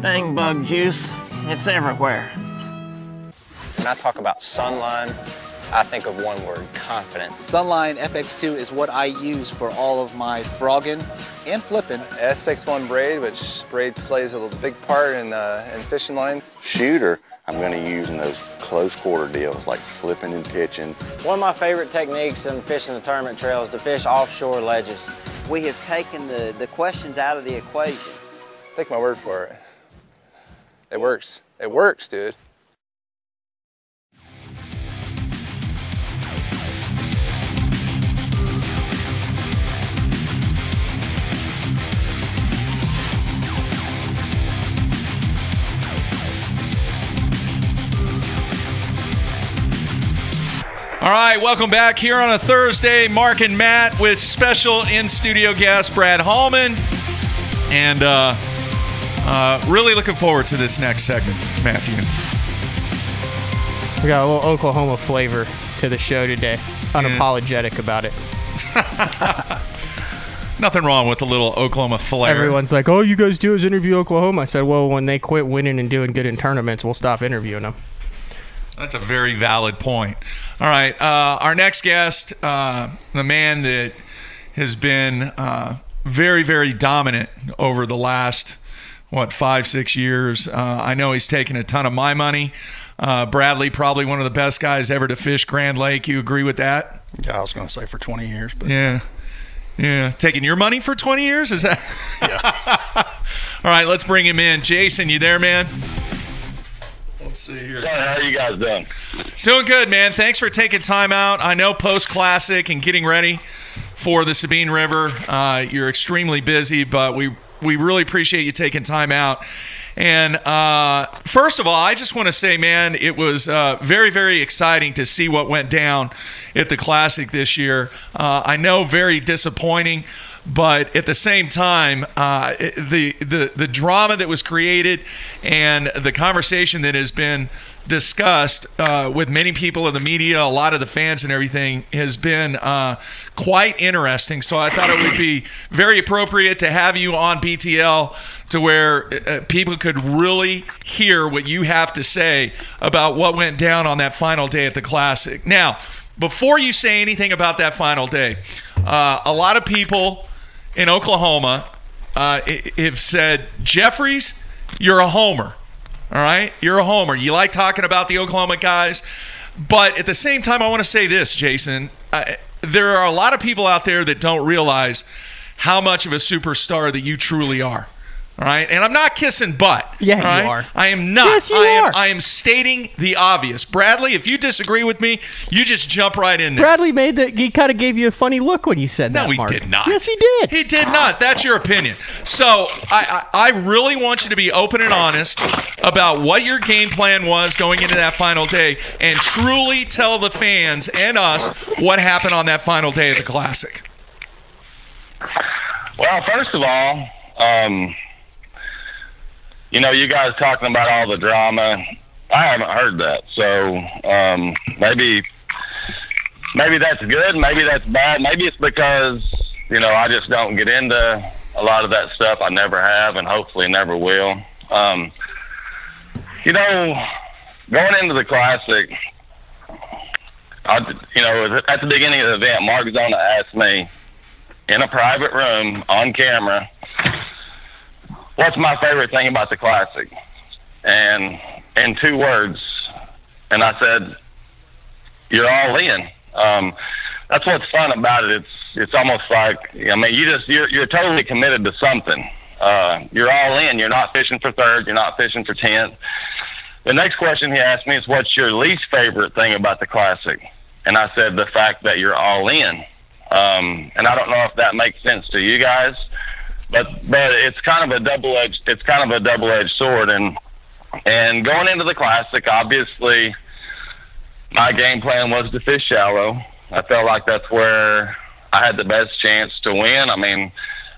Dang bug juice, it's everywhere. When I talk about Sunline, I think of one word: confidence. Sunline FX2 is what I use for all of my frogging and flipping. S61 braid, which braid plays a big part in fishing line. Shooter, I'm going to use in those close quarter deals like flipping and pitching. One of my favorite techniques in fishing the tournament trail is to fish offshore ledges. We have taken the questions out of the equation. Take my word for it. It works. It works, dude. All right, welcome back here on a Thursday. Mark and Matt with special in-studio guest Brad Hallman. And really looking forward to this next segment, Matthew. We got a little Oklahoma flavor to the show today. Unapologetic about it. Nothing wrong with a little Oklahoma flair. Everyone's like, all you guys do is interview Oklahoma. I said, well, when they quit winning and doing good in tournaments, we'll stop interviewing them. That's a very valid point. All right, our next guest, the man that has been very, very dominant over the last, 5-6 years. I know he's taken a ton of my money. Bradley, probably one of the best guys ever to fish Grand Lake. You agree with that? Yeah, I was going to say for 20 years. But Yeah. Taking your money for 20 years? Is that? Yeah. All right, let's bring him in. Jason, you there, man? Let's see here. How are you guys doing? Doing good, man. Thanks for taking time out. I know post-Classic and getting ready for the Sabine River, you're extremely busy, but we really appreciate you taking time out. And first of all, I just want to say, man, it was very, very exciting to see what went down at the Classic this year. I know very disappointing, but at the same time, the drama that was created and the conversation that has been discussed with many people in the media, a lot of the fans and everything, has been quite interesting. So I thought it would be very appropriate to have you on BTL to where people could really hear what you have to say about what went down on that final day at the Classic. Now, before you say anything about that final day, a lot of people in Oklahoma have said, Jeffries, you're a homer. All right? You're a homer. You like talking about the Oklahoma guys. But at the same time, I want to say this, Jason. There are a lot of people out there that don't realize how much of a superstar that you truly are. All right, and I'm not kissing butt. Yeah, all right? you are. I am not. Yes, you are. I am stating the obvious. Bradley, if you disagree with me, you just jump right in there. Bradley he kind of gave you a funny look when you said that, No, he Mark. did not. Yes, he did. He did not. That's your opinion. So I really want you to be open and honest about what your game plan was going into that final day and truly tell the fans and us what happened on that final day of the Classic. Well, first of all, you know, you guys talking about all the drama. I haven't heard that. So maybe that's good. Maybe that's bad. Maybe it's because, you know, I just don't get into a lot of that stuff. I never have and hopefully never will. You know, going into the Classic, you know, at the beginning of the event, Mark Zona asked me in a private room on camera, what's my favorite thing about the Classic? And in 2 words, and I said, you're all in. That's what's fun about it. It's almost like, I mean, you're totally committed to something. You're all in. You're not fishing for third. You're not fishing for 10th. The next question he asked me is, what's your least favorite thing about the Classic? And I said, the fact that you're all in. And I don't know if that makes sense to you guys, but it's kind of a double-edged sword. And going into the Classic, obviously, my game plan was to fish shallow. I felt like that's where I had the best chance to win. I mean,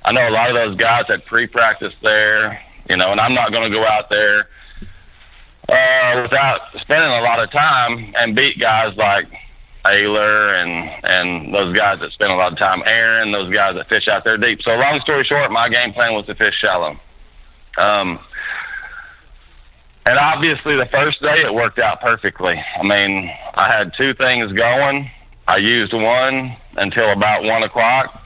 I know a lot of those guys had pre-practiced there, you know, and I'm not going to go out there without spending a lot of time and beat guys like Ayler and those guys that spend a lot of time, Aaron, those guys that fish out there deep. So long story short, my game plan was to fish shallow. And obviously the first day it worked out perfectly. I mean, I had 2 things going. I used one until about 1 o'clock.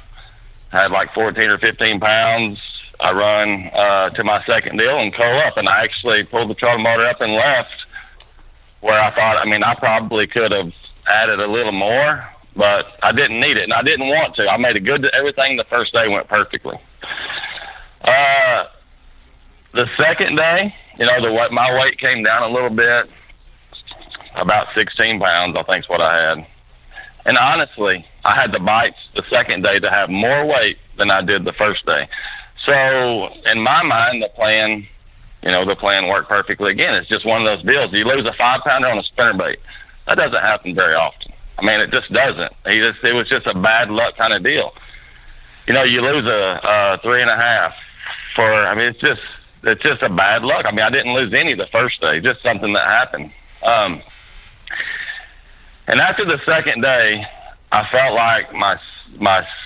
I had like 14 or 15 pounds. I run to my second deal and curl up, and I actually pulled the trolling motor up and left, where I thought, I mean, I probably could have added a little more, but I didn't need it, and I didn't want to. I made it good. Everything the first day went perfectly. The second day, you know, my weight came down a little bit, about 16 pounds, I think is what I had. And honestly, I had the bites the second day to have more weight than I did the first day. So in my mind, the plan worked perfectly. Again, it's just one of those deals. You lose a 5-pounder on a spinnerbait. That doesn't happen very often. I mean, it just doesn't. It was just a bad luck kind of deal. You know, you lose a 3.5 I mean, it's just a bad luck. I mean, I didn't lose any the first day, just something that happened. And after the second day, I felt like my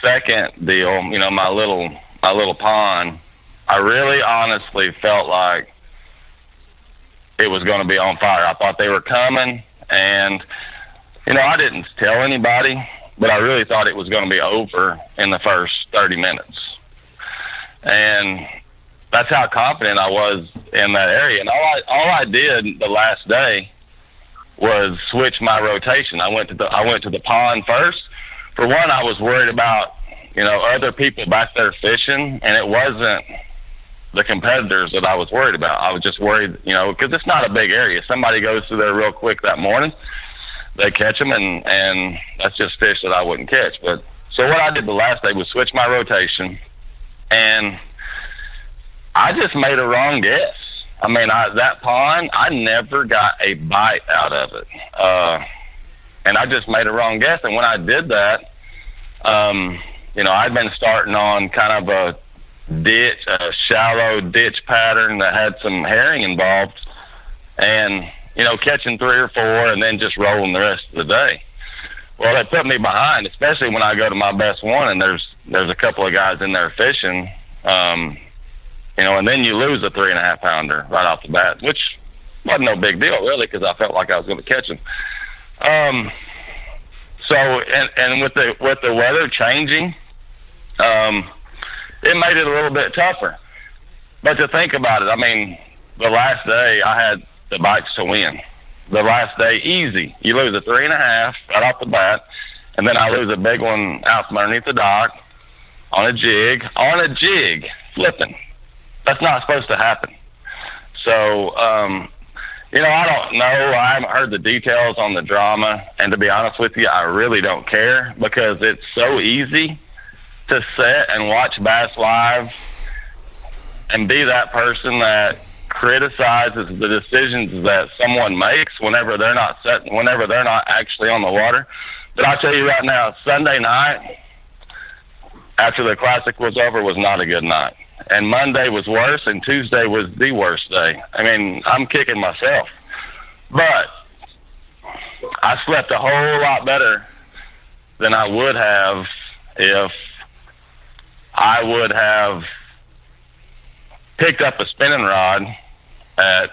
second deal, you know, my little pond, I really honestly felt like it was going to be on fire. I thought they were coming, and, you know, I didn't tell anybody, but I really thought it was going to be over in the first 30 minutes. And that's how confident I was in that area. And all I did the last day was switch my rotation. I went to the pond first. For one, I was worried about, you know, other people back there fishing, and it wasn't the competitors that I was worried about. I was just worried, you know, because it's not a big area. Somebody goes through there real quick that morning, they catch them, and that's just fish that I wouldn't catch. But so what I did the last day was switch my rotation, and I just made a wrong guess. I mean, that pond, I never got a bite out of it. And I just made a wrong guess. And when I did that, you know, I'd been starting on kind of a shallow ditch pattern that had some herring involved, and, you know, catching 3 or 4 and then just rolling the rest of the day. Well, that put me behind, especially when I go to my best one and there's a couple of guys in there fishing, you know, and then you lose a 3.5 pounder right off the bat, which wasn't no big deal really, because I felt like I was going to catch him. So, and with the weather changing, it made it a little bit tougher. But to think about it, I mean, the last day I had the bites to win. The last day, easy. You lose a 3.5 right off the bat, and then I lose a big one out from underneath the dock. on a jig, flipping. That's not supposed to happen. So, you know, I don't know. I haven't heard the details on the drama. And to be honest with you, I really don't care because it's so easy to sit and watch Bass Live and be that person that criticizes the decisions that someone makes whenever they're not actually on the water. But I'll tell you right now, Sunday night, after the Classic was over, was not a good night. And Monday was worse, and Tuesday was the worst day. I mean, I'm kicking myself. But I slept a whole lot better than I would have if I would have picked up a spinning rod at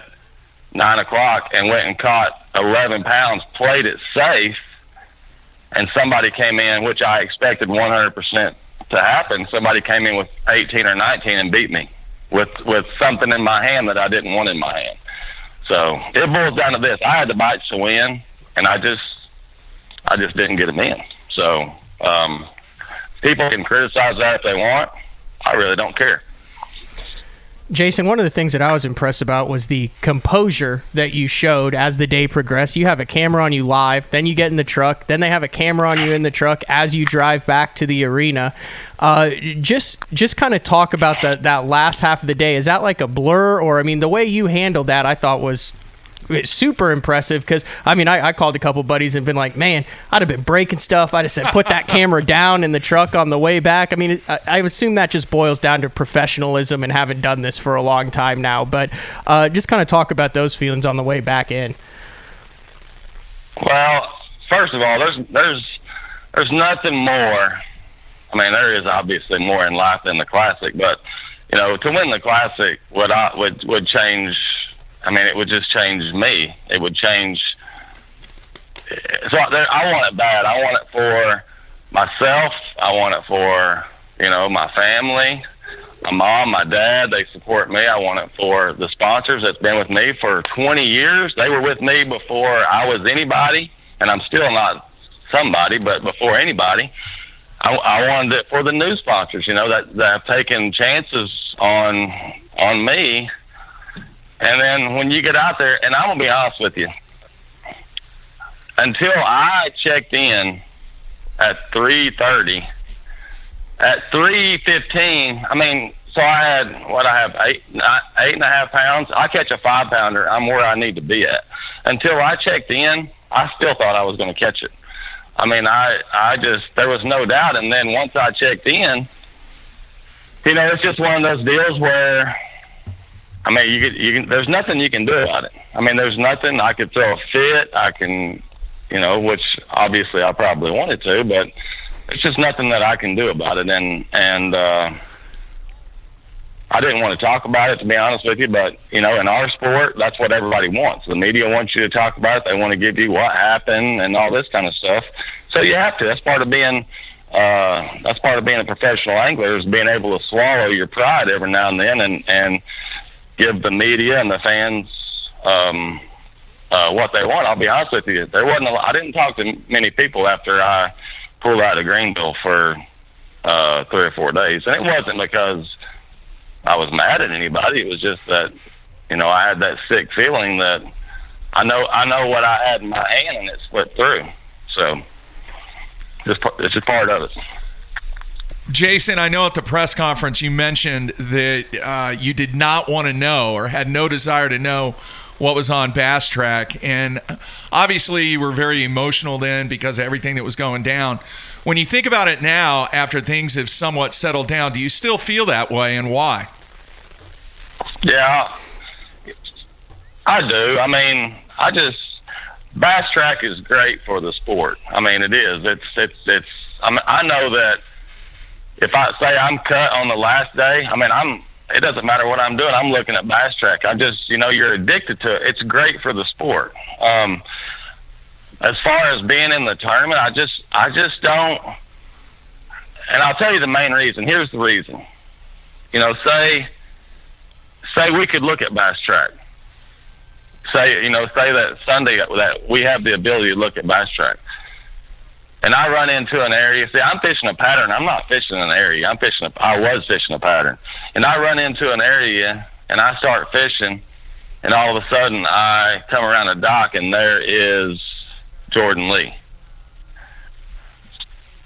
9 o'clock and went and caught 11 pounds, played it safe, and somebody came in, which I expected 100% to happen. Somebody came in with 18 or 19 and beat me with something in my hand that I didn't want in my hand. So it boils down to this. I had the bites to win, and I just didn't get them in. So people can criticize that if they want. I really don't care. Jason, one of the things that I was impressed about was the composure that you showed as the day progressed. You have a camera on you live, then you get in the truck, then they have a camera on you in the truck as you drive back to the arena. Just kind of talk about that last half of the day. Is that like a blur? Or, I mean, the way you handled that I thought was super impressive because, I mean, I called a couple buddies and been like, man, I'd have been breaking stuff. I'd have said, put that camera down in the truck on the way back. I mean, I assume that just boils down to professionalism and having done this for a long time now. But just kind of talk about those feelings on the way back in. Well, first of all, there's nothing more. I mean, there is obviously more in life than the Classic, but, you know, to win the Classic would change. I mean, it would just change me. It would change. So I want it bad. I want it for myself. I want it for, you know, my family, my mom, my dad. They support me. I want it for the sponsors that's been with me for 20 years. They were with me before I was anybody, and I'm still not somebody, but before anybody. I wanted it for the new sponsors, you know, that have taken chances on me. And then when you get out there, and I'm going to be honest with you, until I checked in at 3:30, at 3:15, I mean, so I had, eight and a half pounds. I catch a 5-pounder. I'm where I need to be at. Until I checked in, I still thought I was going to catch it. I mean, there was no doubt. And then once I checked in, you know, it's just one of those deals where, I mean, you can. There's nothing you can do about it. I mean, there's nothing. I could throw a fit. I can, you know, which obviously I probably wanted to, but it's just nothing that I can do about it. And I didn't want to talk about it, to be honest with you. But, you know, in our sport, that's what everybody wants. The media wants you to talk about it. They want to give you what happened and all this kind of stuff. So you have to. That's part of being. That's part of being a professional angler, is being able to swallow your pride every now and then and give the media and the fans what they want. I'll be honest with you. I didn't talk to many people after I pulled out of Greenville for 3 or 4 days. And it wasn't because I was mad at anybody. It was just that, you know, I had that sick feeling that I know what I had in my hand and it slipped through. So it's just part of it. Jason, I know at the press conference you mentioned that you did not want to know or had no desire to know what was on Bass Track. And obviously you were very emotional then because of everything that was going down. When you think about it now, after things have somewhat settled down, do you still feel that way, and why? Yeah, I do. I mean, Bass Track is great for the sport. I mean, it is. I know that if I say I'm cut on the last day, I mean, it doesn't matter what I'm doing. I'm looking at Bass Track. You know, you're addicted to it. It's great for the sport. As far as being in the tournament, I just don't. And I'll tell you the main reason. Here's the reason. You know, say we could look at Bass Track. Say that Sunday that we have the ability to look at Bass Track. and I run into an area. See, I'm fishing a pattern. I'm not fishing an area. I was fishing a pattern. And I run into an area, and I start fishing, and all of a sudden I come around a dock, and there is Jordan Lee.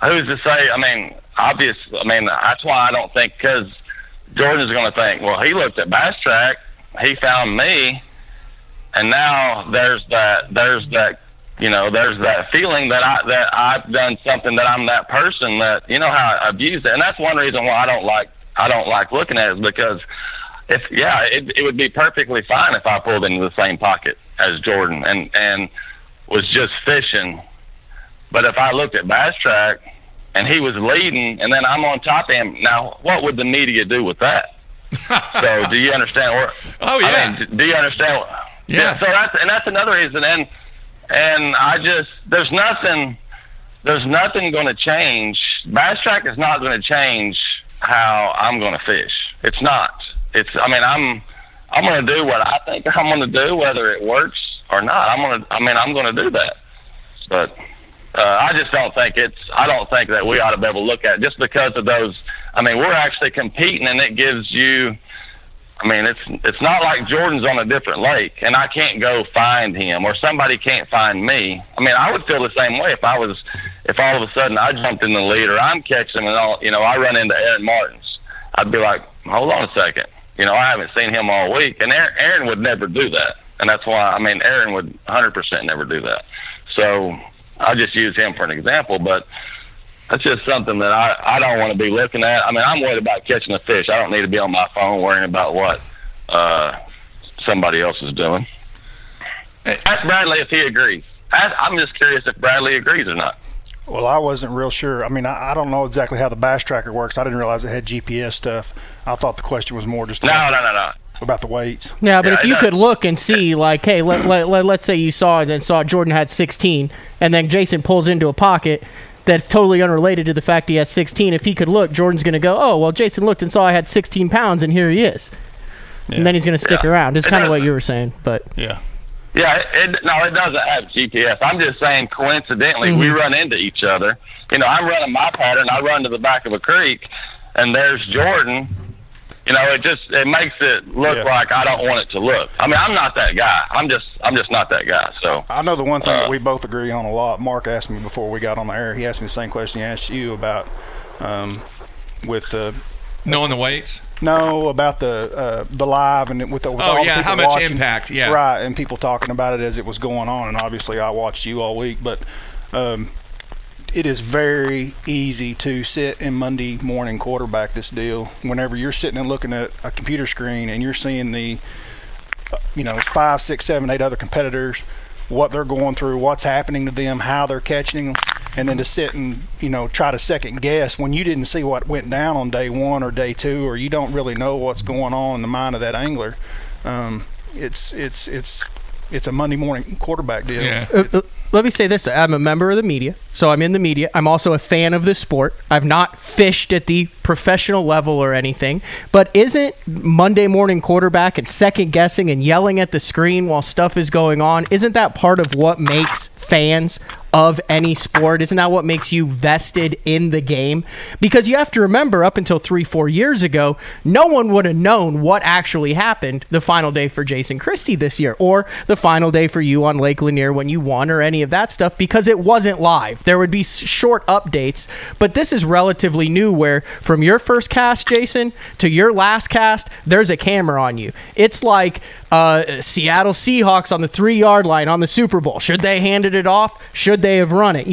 Who's to say? I mean, that's why I don't think, because Jordan's going to think, well, he looked at Bass Track, he found me, and now there's that feeling that I've done something, that I'm that person, that, you know how I've used it. And that's one reason why I don't like looking at it, is because it would be perfectly fine if I pulled into the same pocket as Jordan and was just fishing. But if I looked at Bass Track and he was leading, and then I'm on top of him, now what would the media do with that? So do you understand? Oh yeah. I mean, do you understand? Yeah. So that's another reason, and there's nothing going to change. Bass Track is not going to change how I'm going to fish. It's not. I'm going to do what I think I'm going to do, whether it works or not. I'm going to do that. But I just don't think I don't think that we ought to be able to look at it just because of those. I mean, we're actually competing, and it gives you. I mean, it's not like Jordan's on a different lake, and I can't go find him, or somebody can't find me. I mean, I would feel the same way if all of a sudden I jumped in the lead, or I'm catching him, and I run into Aaron Martins. I'd be like, hold on a second. I haven't seen him all week, and Aaron would never do that, and that's why. Aaron would 100% never do that. So I just use him for an example, but that's just something that I don't want to be looking at. I'm worried about catching a fish. I don't need to be on my phone worrying about what somebody else is doing. Ask Bradley if he agrees. I'm just curious if Bradley agrees or not. Well, I wasn't real sure. I don't know exactly how the Bass Tracker works. I didn't realize it had GPS stuff. I thought the question was more just about the weights. Yeah, but if you could look and see, like, hey, let's say you saw Jordan had 16, and then Jason pulls into a pocket that's totally unrelated to the fact he has 16. If he could look, Jordan's going to go, oh, well, Jason looked and saw I had 16 pounds, and here he is. Yeah. And then he's going to stick around. It's kind of what you were saying, but yeah. Yeah, it doesn't have GPS. I'm just saying, coincidentally, we run into each other. I'm running my pattern. I run to the back of a creek, and there's Jordan. It makes it look like I don't want it to look. I'm not that guy. I'm just not that guy. So I know the one thing that we both agree on a lot. Mark asked me before we got on the air. He asked me the same question he asked you about with the knowing the weights. No, about the live and with all the people how much watching, impact, yeah, right, and people talking about it as it was going on. And obviously, I watched you all week, but it is very easy to sit and Monday morning quarterback this deal whenever you're sitting and looking at a computer screen and you're seeing the 5, 6, 7, 8 other competitors, what they're going through, what's happening to them, how they're catching them, and then to sit and try to second guess when you didn't see what went down on day 1 or day 2, or you don't really know what's going on in the mind of that angler. It's a Monday morning quarterback deal. Yeah. Let me say this. I'm a member of the media, so I'm in the media. I'm also a fan of the sport. I've not fished at the professional level or anything, but isn't Monday morning quarterback and second guessing and yelling at the screen while stuff is going on, isn't that part of what makes fans of any sport? Isn't that what makes you vested in the game? Because you have to remember, up until 3-4 years ago, no one would have known what actually happened the final day for Jason Christie this year, or the final day for you on Lake Lanier when you won, or any of that stuff, because it wasn't live. There would be short updates, but this is relatively new, where from your first cast, Jason, to your last cast, there's a camera on you. It's like Seattle Seahawks on the 3-yard line on the Super Bowl. Should they handed it off? Should they have run it?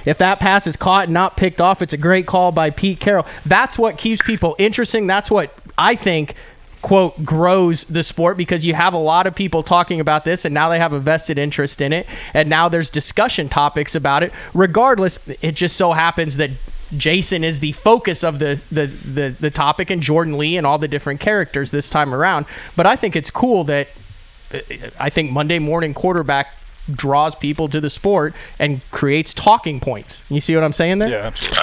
If that pass is caught and not picked off, it's a great call by Pete Carroll. That's what keeps people interesting. That's what I think, quote, grows the sport, because you have a lot of people talking about this, and now they have a vested interest in it, and now there's discussion topics about it. Regardless, it just so happens that Jason is the focus of the topic, and Jordan Lee and all the different characters this time around. But I think it's cool that I think Monday morning quarterback draws people to the sport and creates talking points. You see what I'm saying there? Yeah, absolutely.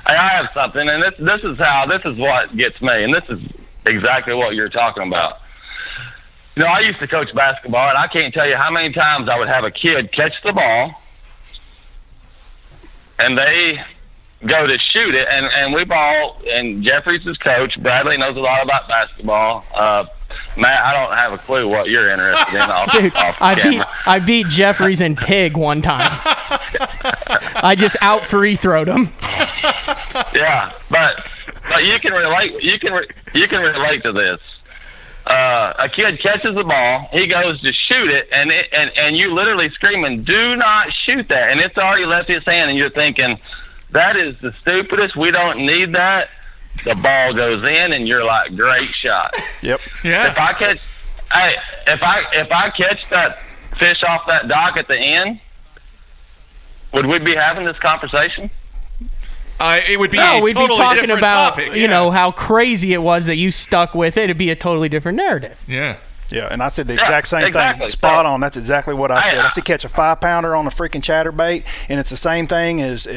I have something, and this is what gets me, and this is exactly what you're talking about. I used to coach basketball, and I can't tell you how many times I would have a kid catch the ball, and they go to shoot it, and we've all, and Jeffrey's his coach. Bradley knows a lot about basketball. Matt, I don't have a clue what you're interested in. Dude, I beat Jeffries in pig one time. I just out free throwed him. Yeah, but you can relate. You can relate to this. A kid catches the ball, he goes to shoot it, and you literally screaming, "Do not shoot that!" And it's already left his hand, and you're thinking, "That is the stupidest. We don't need that." The ball goes in, and you're like, "Great shot." Yep. Yeah. If I catch that fish off that dock at the end, would we be having this conversation? It would be we'd be talking about topic. you know how crazy it was that you stuck with it. It'd be a totally different narrative. Yeah. Yeah, and I said the exact same thing. Spot on. That's exactly what I said. I said catch a 5-pounder on a freaking chatterbait, and it's the same thing as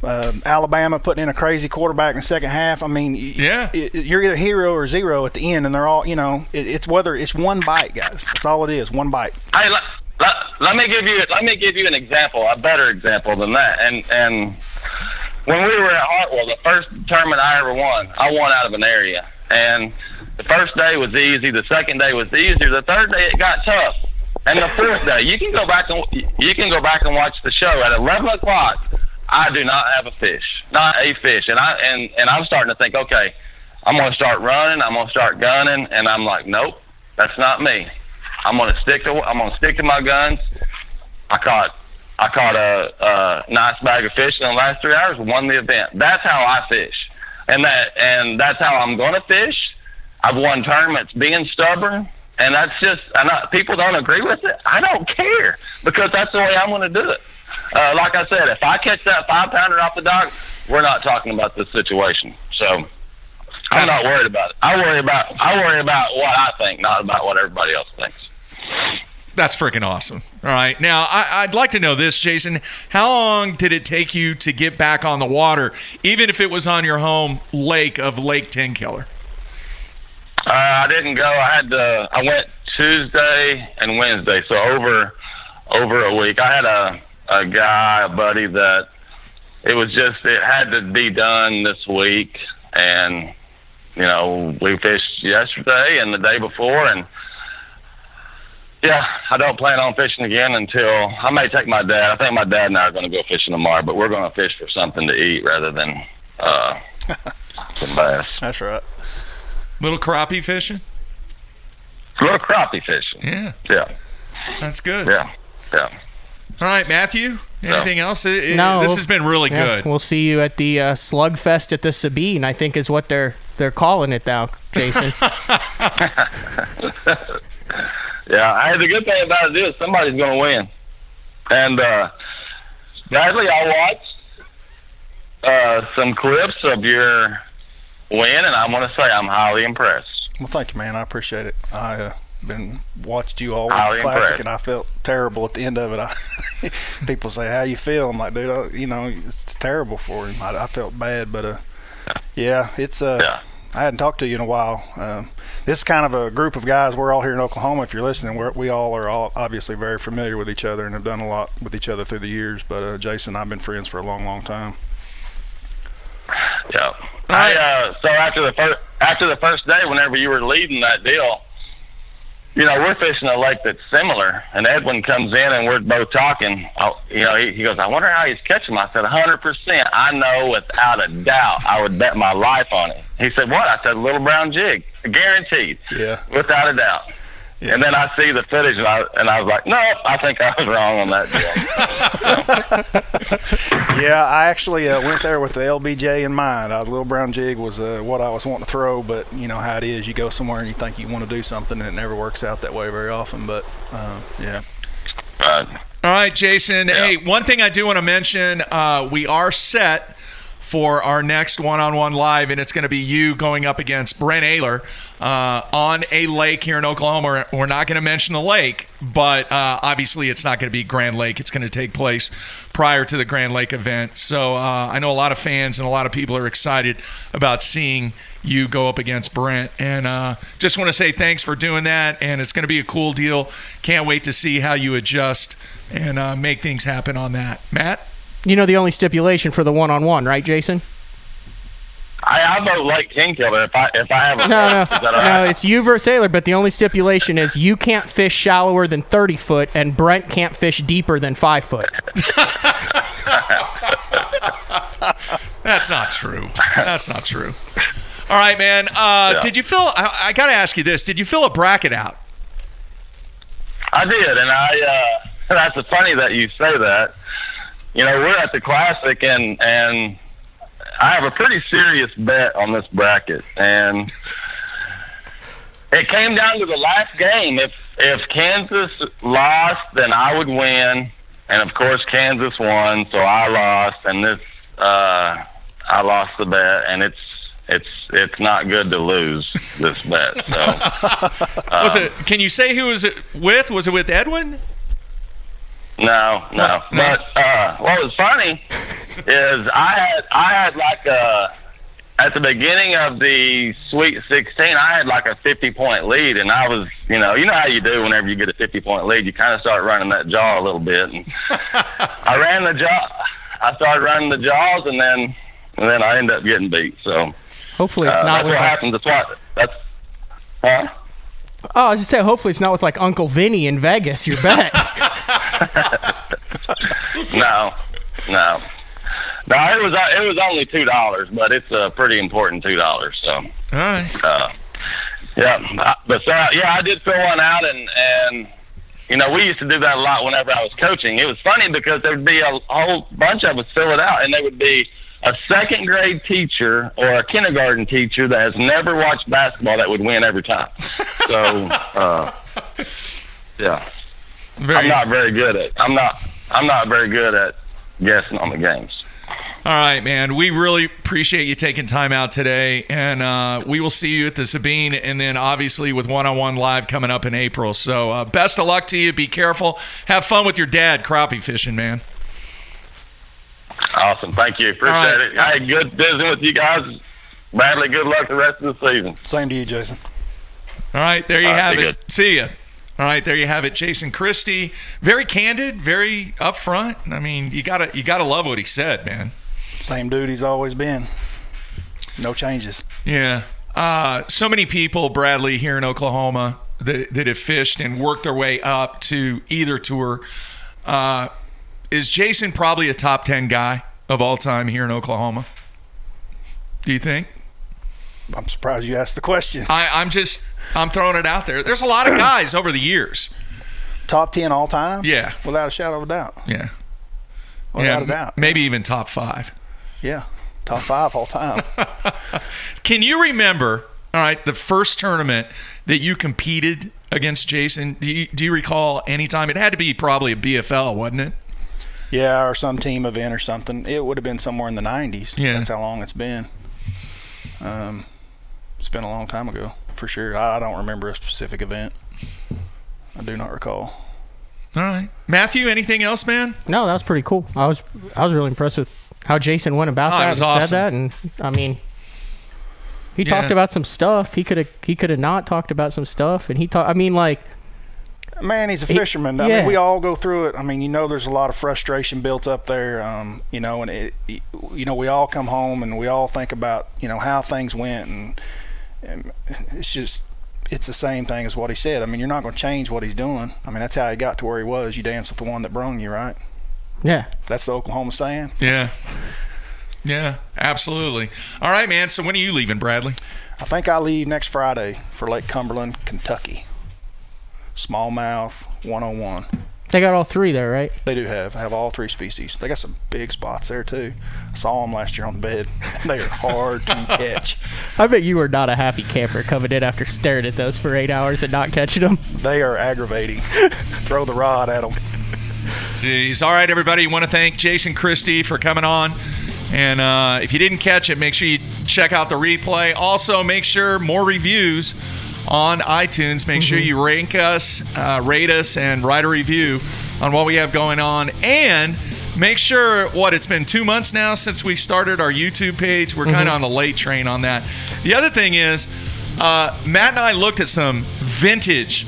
Alabama putting in a crazy quarterback in the second half. I mean, you're either hero or zero at the end, and they're all, you know, it's whether it's one bite, guys. That's all it is, one bite. Hey, let me give you an example, a better example than that. And when we were at Hartwell, the first tournament I ever won, I won out of an area, and the first day was easy. The second day was easier. The third day it got tough, and the fourth day you can go back and watch the show. At 11 o'clock, I do not have a fish, not a fish, and I'm starting to think, okay, I'm going to start running. I'm going to start gunning, and I'm like, nope, that's not me. I'm going to stick to my guns. I caught a nice bag of fish in the last 3 hours. Won the event. That's how I fish, and that's how I'm going to fish. I've won tournaments being stubborn, and that's just, people don't agree with it. I don't care, because that's the way I'm going to do it. Like I said, if I catch that 5-pounder off the dock, we're not talking about this situation. So I'm not worried about it. I worry about what I think, not about what everybody else thinks. That's freaking awesome. All right. Now, I'd like to know this, Jason. How long did it take you to get back on the water, even if it was on your home lake of Lake Tenkiller? I didn't go. I went Tuesday and Wednesday, so over a week. I had a buddy that it had to be done this week, and you know, we fished yesterday and the day before, and yeah, I don't plan on fishing again until I may take my dad. I think my dad and I are going to go fishing tomorrow, but we're going to fish for something to eat rather than some bass. That's right. Little crappie fishing? Little crappie fishing. Yeah. Yeah. That's good. Yeah. Yeah. All right, Matthew, anything else? No. This has been really good. We'll see you at the Slugfest at the Sabine, I think is what they're calling it now, Jason. Yeah, the good thing about it is somebody's going to win. And Bradley, I watched some clips of your win, and I want to say I'm highly impressed. Well, thank you, man. I appreciate it. I watched you all highly the Classic, impressed. And I felt terrible at the end of it. People say, "How you feel?" I'm like, dude, it's terrible for him. I felt bad, but yeah, it's I hadn't talked to you in a while. This is kind of a group of guys. We're all here in Oklahoma. If you're listening, we all are obviously very familiar with each other and have done a lot with each other through the years. But Jason and I have been friends for a long, long time. Yeah. So after the first day, whenever you were leading that deal, you know, we're fishing a lake that's similar, and Edwin comes in and we're both talking. He goes, "I wonder how he's catching them." I said, 100%. I know without a doubt. I would bet my life on it. He said, "What?" I said, "Little brown jig, guaranteed." Yeah. Without a doubt. Yeah. And then I see the footage, and I was like, "No, I think I was wrong on that deal." Yeah, I actually went there with the LBJ in mind. Little brown jig was what I was wanting to throw, but you know how it is. You go somewhere and you think you want to do something, and it never works out that way very often. But yeah. All right, Jason. Yeah. Hey, one thing I do want to mention: we are set for our next one-on-one live, and it's going to be you going up against Brent Ayler on a lake here in Oklahoma. We're not going to mention the lake, but obviously it's not going to be Grand Lake. It's going to take place prior to the Grand Lake event. So I know a lot of fans and a lot of people are excited about seeing you go up against Brent. And just want to say thanks for doing that, and it's going to be a cool deal. Can't wait to see how you adjust and make things happen on that. Matt? You know the only stipulation for the one-on-one, right, Jason? I vote Lake King Killer if I have a No, Is that all right? no, it's you versus Sailor, but the only stipulation is you can't fish shallower than 30 foot, and Brent can't fish deeper than 5 foot. That's not true. That's not true. All right, man. Did you fill? I got to ask you this: did you fill a bracket out? I did, and that's funny that you say that. You know, we're at the Classic, and I have a pretty serious bet on this bracket, and it came down to the last game. If Kansas lost, then I would win, and of course Kansas won, so I lost, and this I lost the bet, and it's not good to lose this bet. So, was it? Can you say who was it with? Was it with Edwin? No. But what was funny is I had like at the beginning of the Sweet 16, I had like a 50-point lead, and I was, you know how you do whenever you get a 50-point lead, you kind of start running that jaw a little bit, and I ran the jaw. I started running the jaws, and then I ended up getting beat. So hopefully it's not. That's what happened. That's huh? Oh, I was just saying, hopefully it's not with like Uncle Vinny in Vegas. Your bet. No. It was only $2, but it's a pretty important $2. So. All right. I did fill one out, and you know, we used to do that a lot whenever I was coaching. It was funny because there would be a whole bunch of us fill it out, and there would be a second grade teacher or a kindergarten teacher that has never watched basketball that would win every time. So, yeah. I'm not very good at guessing on the games. All right, man. We really appreciate you taking time out today, and we will see you at the Sabine, and then obviously with One-on-One Live coming up in April. So best of luck to you. Be careful. Have fun with your dad crappie fishing, man. Awesome. Thank you. Appreciate it. I had good visiting with you guys. Bradley, good luck the rest of the season. Same to you, Jason. All right, there you have it. Good. See ya. All right, there you have it. Jason Christie, very candid, very upfront. I mean, you gotta love what he said, man. Same dude he's always been. No changes. Yeah. So many people, Bradley, here in Oklahoma that have fished and worked their way up to either tour. Is Jason probably a top 10 guy of all time here in Oklahoma? Do you think? I'm surprised you asked the question. I'm throwing it out there. There's a lot of guys over the years. Top 10 all time? Yeah. Without a shadow of a doubt. Yeah. Without a doubt. Maybe even top 5. Yeah. Top 5 all time. Can you remember, all right, the first tournament that you competed against Jason? Do you recall any time? It had to be probably a BFL, wasn't it? Yeah, or some team event or something. It would have been somewhere in the 90s. Yeah. That's how long it's been. It's been a long time ago, for sure. I don't remember a specific event. I do not recall. All right. Matthew, anything else, man? No, that was pretty cool. I was really impressed with how Jason went about that it was and awesome. said that. And, I mean, he talked about some stuff. He could have not talked about some stuff. And man, he's a fisherman. I mean, we all go through it. I mean, there's a lot of frustration built up there. And we all come home and we all think about, how things went, and it's the same thing as what he said. I mean, you're not going to change what he's doing. I mean, that's how he got to where he was. You dance with the one that brung you, right? Yeah. That's the Oklahoma saying. Yeah. Yeah, absolutely. All right, man. So when are you leaving, Bradley? I think I leave next Friday for Lake Cumberland, Kentucky. Smallmouth 101. They got all 3 there, right? They do have all 3 species. They got some big spots there too. I saw them last year on the bed. They are hard to catch. I bet you were not a happy camper coming in after staring at those for 8 hours and not catching them. They are aggravating. Throw the rod at them. Jeez. All right, everybody. I want to thank Jason Christie for coming on. And if you didn't catch it, make sure you check out the replay. Also, make sure more reviews on iTunes. Make sure you rank us, rate us, and write a review on what we have going on. And make sure, it's been 2 months now since we started our YouTube page. We're kind of on the late train on that. The other thing is, Matt and I looked at some vintage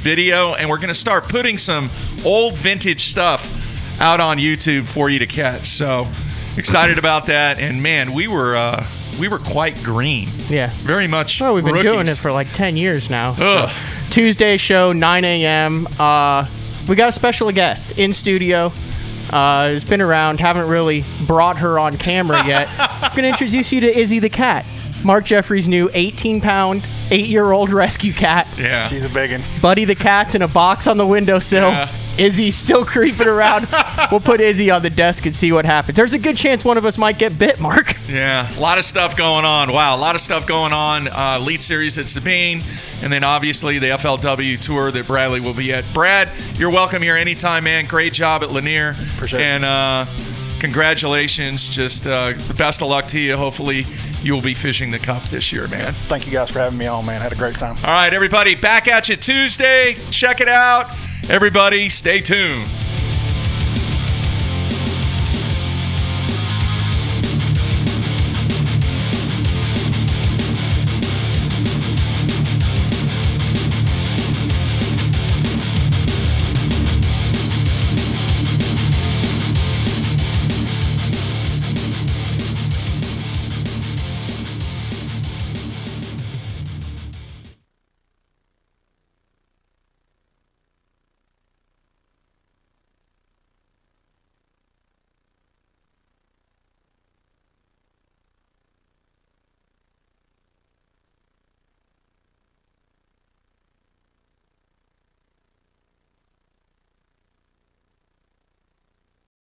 video, and we're going to start putting some old vintage stuff out on YouTube for you to catch. So excited about that. And man, we were quite green. Yeah. Very much. Well, we've been rookies. doing it for like 10 years now. So. Tuesday show, 9 a.m. We got a special guest in studio. Has been around. Haven't really brought her on camera yet. I'm going to introduce you to Izzy the cat. Mark Jeffrey's new 18-pound, 8-year-old rescue cat. Yeah. She's a big one. Buddy the cat's in a box on the windowsill. Yeah. Izzy's still creeping around. We'll put Izzy on the desk and see what happens. There's a good chance one of us might get bit, Mark. Yeah, a lot of stuff going on. Wow, a lot of stuff going on. Elite Series at Sabine, and then obviously the FLW Tour that Bradley will be at. Brad, you're welcome here anytime, man. Great job at Lanier. Appreciate it. And congratulations. Just the best of luck to you. Hopefully you'll be fishing the Cup this year, man. Thank you guys for having me on, man. Had a great time. All right, everybody, back at you Tuesday. Check it out. Everybody, stay tuned.